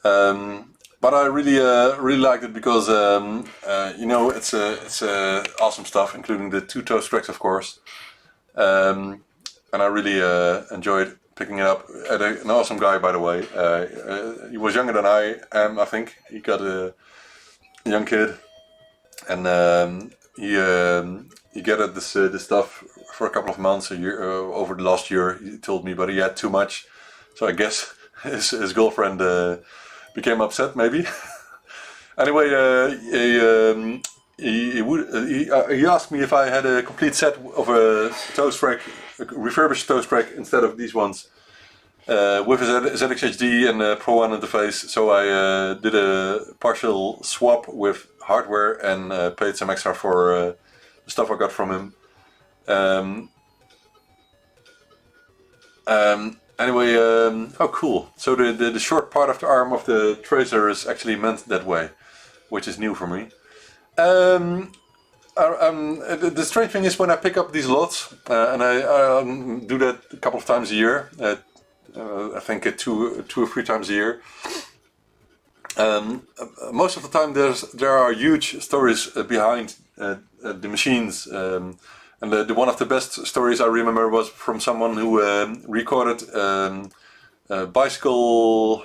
But I really liked it because you know, it's awesome stuff, including the 2 toast tracks, of course. And I really enjoyed picking it up. An awesome guy, by the way. He was younger than I am, I think. He got a young kid, and he gathered this stuff for a couple of months, a year, over the last year. He told me, but he had too much, so I guess his girlfriend became upset, maybe. Anyway, he asked me if I had a complete set of a toast rack, a refurbished toast rack, instead of these ones, with a ZX HD and Pro 1 interface. So I did a partial swap with hardware and paid some extra for the stuff I got from him. Anyway, oh cool. So the short part of the arm of the tracer is actually meant that way, which is new for me. The strange thing is when I pick up these lots, and I do that a couple of times a year, I think 2 or 3 times a year. Most of the time there are huge stories behind the machines, and the one of the best stories I remember was from someone who recorded bicycle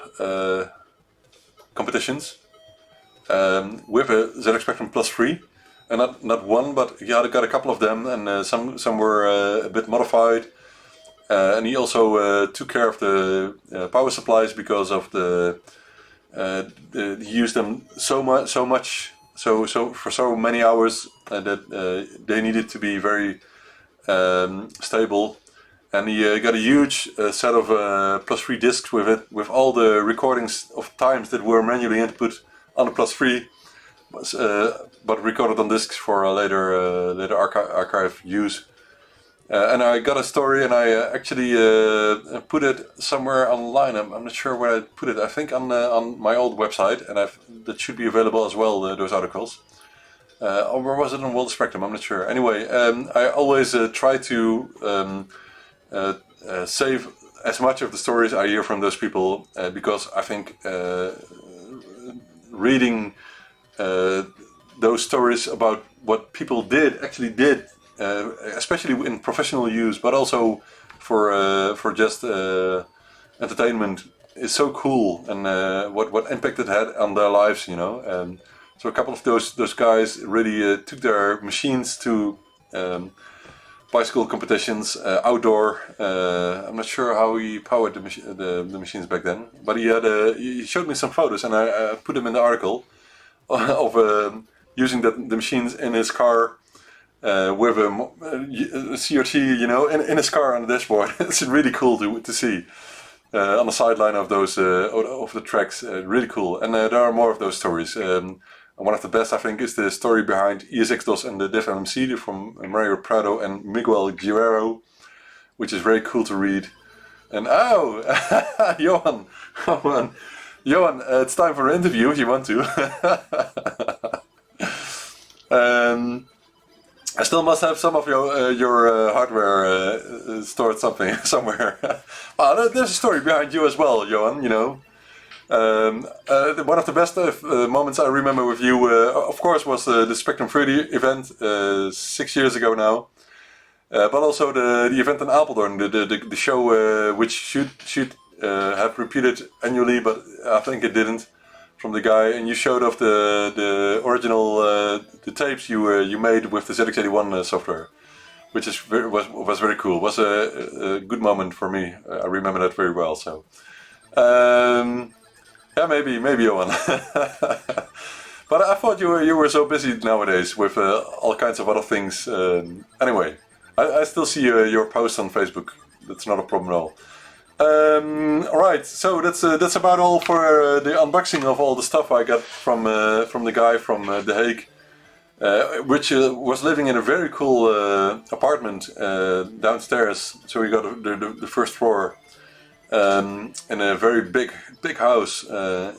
competitions with a ZX Spectrum Plus 3, and not one, but he got a couple of them, and some were a bit modified. And he also took care of the power supplies because of he used them so much, so for so many hours that they needed to be very stable. And he got a huge set of +3 discs with it, with all the recordings of times that were manually input on the +3, but recorded on discs for later archive use. And I got a story, and I actually put it somewhere online. I'm not sure where I put it. I think on my old website, and that should be available as well. Those articles, or was it on World Spectrum? I'm not sure. Anyway, I always try to save as much of the stories I hear from those people, because I think reading those stories about what people actually did, especially in professional use, but also for just entertainment, is so cool, and what impact it had on their lives, you know. So a couple of those guys really took their machines to bicycle competitions, outdoor. I'm not sure how he powered the machines back then, but he showed me some photos, and I put them in the article of using the machines in his car. With a CRT, you know, in his car on the dashboard. It's really cool to see on the sideline of those of the tracks. Really cool, and there are more of those stories. One of the best, I think, is the story behind ESX-DOS and the Diff LMC from Mario Prado and Miguel Guerrero, which is very cool to read. And oh, Johan, Johan, it's time for an interview if you want to. I still must have some of your hardware stored somewhere. Well, there's a story behind you as well, Johan. You know, one of the best moments I remember with you, of course, was the Spectrum 30 event 6 years ago now. But also the event in Apeldoorn, the show which should have repeated annually, but I think it didn't. From the guy, and you showed off the original the tapes you made with the ZX81 software, which was very cool. It was a good moment for me. I remember that very well. So yeah, maybe Johan. But I thought you were so busy nowadays with all kinds of other things. Anyway, I still see your posts on Facebook. That's not a problem at all. Alright, so that's about all for the unboxing of all the stuff I got from the guy from The Hague, which was living in a very cool apartment downstairs. So we got the first floor in a very big house in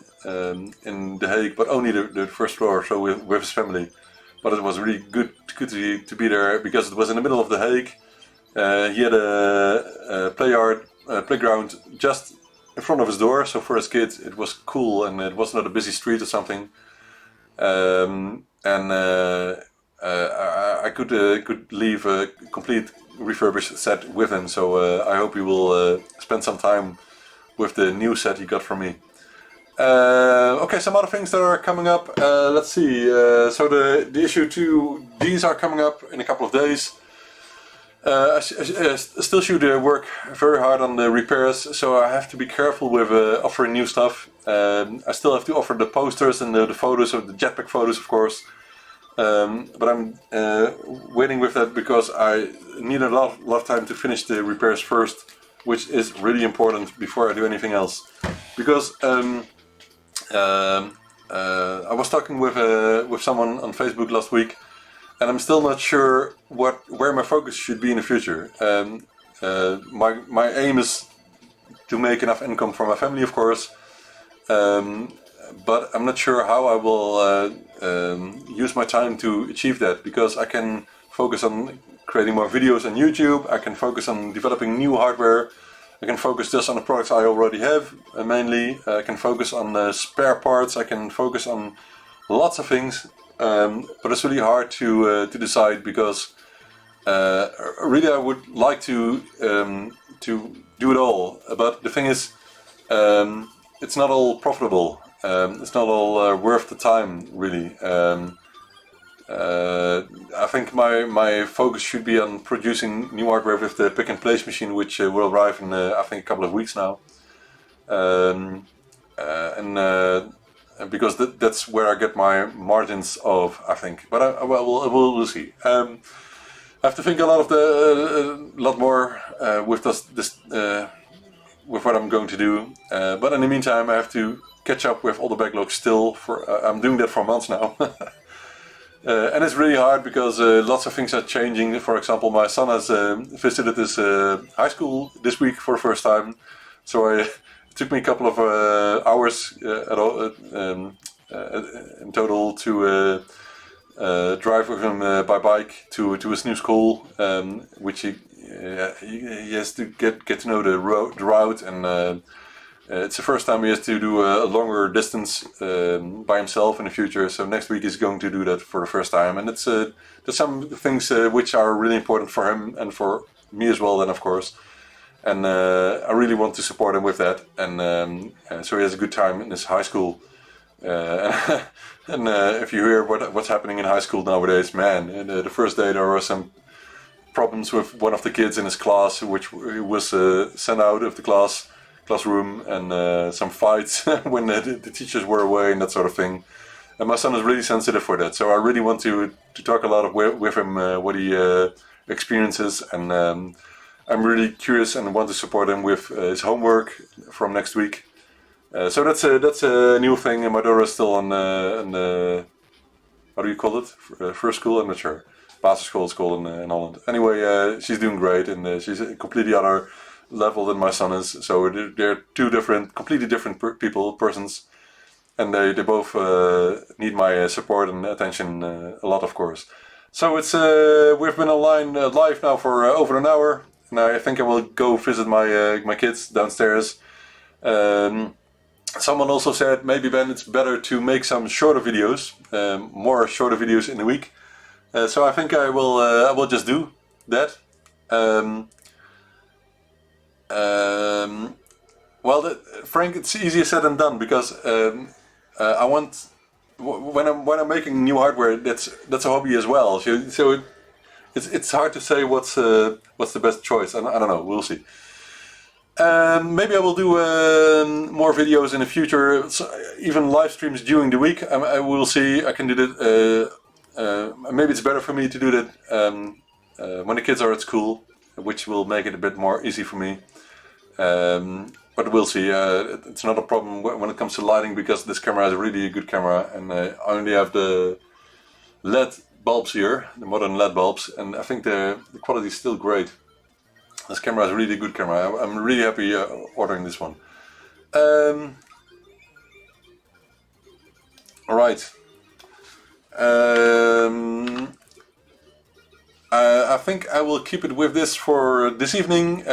The Hague, but only the first floor, so with his family. But it was really good to be there, because it was in the middle of The Hague. He had a playground just in front of his door, so for his kids it was cool, and it was not a busy street or something. I could leave a complete refurbished set with him, so I hope he will spend some time with the new set he got from me. Okay, some other things that are coming up. Let's see. So the issue 2Ds are coming up in a couple of days. I still should work very hard on the repairs, so I have to be careful with offering new stuff. I still have to offer the posters and the photos of the jetpack photos, of course. But I'm waiting with that because I need a lot of time to finish the repairs first, which is really important before I do anything else. Because I was talking with someone on Facebook last week, and I'm still not sure where my focus should be in the future. My aim is to make enough income for my family, of course, but I'm not sure how I will use my time to achieve that, because I can focus on creating more videos on YouTube, I can focus on developing new hardware, I can focus just on the products I already have, mainly. I can focus on spare parts, I can focus on lots of things. But it's really hard to decide, because really I would like to do it all. But the thing is, it's not all profitable. It's not all worth the time, really. I think my focus should be on producing new hardware with the pick and place machine, which will arrive in I think a couple of weeks now. Because that's where I get my margins of, I think. But we'll see. I have to think a lot more with with what I'm going to do. But in the meantime, I have to catch up with all the backlogs still. I'm doing that for months now. And it's really hard because lots of things are changing. For example, my son has visited his high school this week for the first time. So it took me a couple of hours in total to drive with him by bike to his new school, which he has to get to know the route, and it's the first time he has to do a longer distance by himself in the future. So next week he's going to do that for the first time, and there's some things which are really important for him and for me as well, then of course. And I really want to support him with that, and so he has a good time in his high school. And if you hear what's happening in high school nowadays, man, the first day there were some problems with one of the kids in his class, which was sent out of the classroom, and some fights when the teachers were away and that sort of thing. And my son is really sensitive for that, so I really want to talk a lot with him what he experiences, and I'm really curious and want to support him with his homework from next week. So that's a new thing, and my daughter is still on how do you call it? First school? I'm not sure. Basisschool is called in Holland. Anyway, she's doing great, and she's a completely other level than my son is. So they're two completely different persons, and they both need my support and attention a lot, of course. So we've been online live now for over an hour, and I think I will go visit my kids downstairs. Someone also said, maybe Ben, it's better to make some shorter videos, more shorter videos in a week. So I think I will just do that. Well, Frank, it's easier said than done, because I want, when I'm making new hardware, that's a hobby as well. So it's hard to say what's the best choice. I don't know. We'll see. Maybe I will do more videos in the future, even live streams during the week. I will see. I can do that. Maybe it's better for me to do that when the kids are at school, which will make it a bit more easy for me. But we'll see. It's not a problem when it comes to lighting, because this camera is really a good camera, and I only have the LED bulbs here, the modern LED bulbs, and I think the quality is still great. This camera is a really good camera. I'm really happy ordering this one. Alright. I think I will keep it with this for this evening.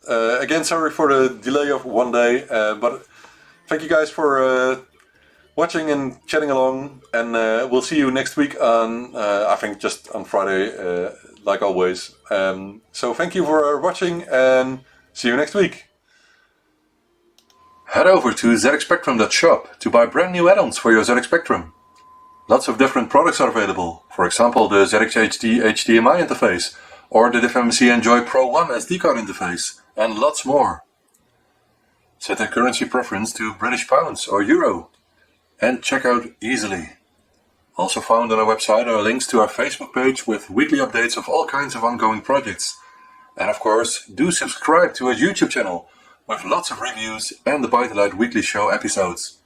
Again, sorry for the delay of one day, but thank you guys for watching and chatting along, and we'll see you next week on, I think just on Friday, like always. So thank you for watching, and see you next week. Head over to zxspectrum.shop to buy brand new add-ons for your ZX Spectrum. Lots of different products are available, for example the ZX HD HDMI interface, or the DiffMC Enjoy Pro 1 SD card interface, and lots more. Set a currency preference to British pounds or euro, and check out easily. Also found on our website are links to our Facebook page with weekly updates of all kinds of ongoing projects. And of course, do subscribe to our YouTube channel with lots of reviews and the ByteDelight weekly show episodes.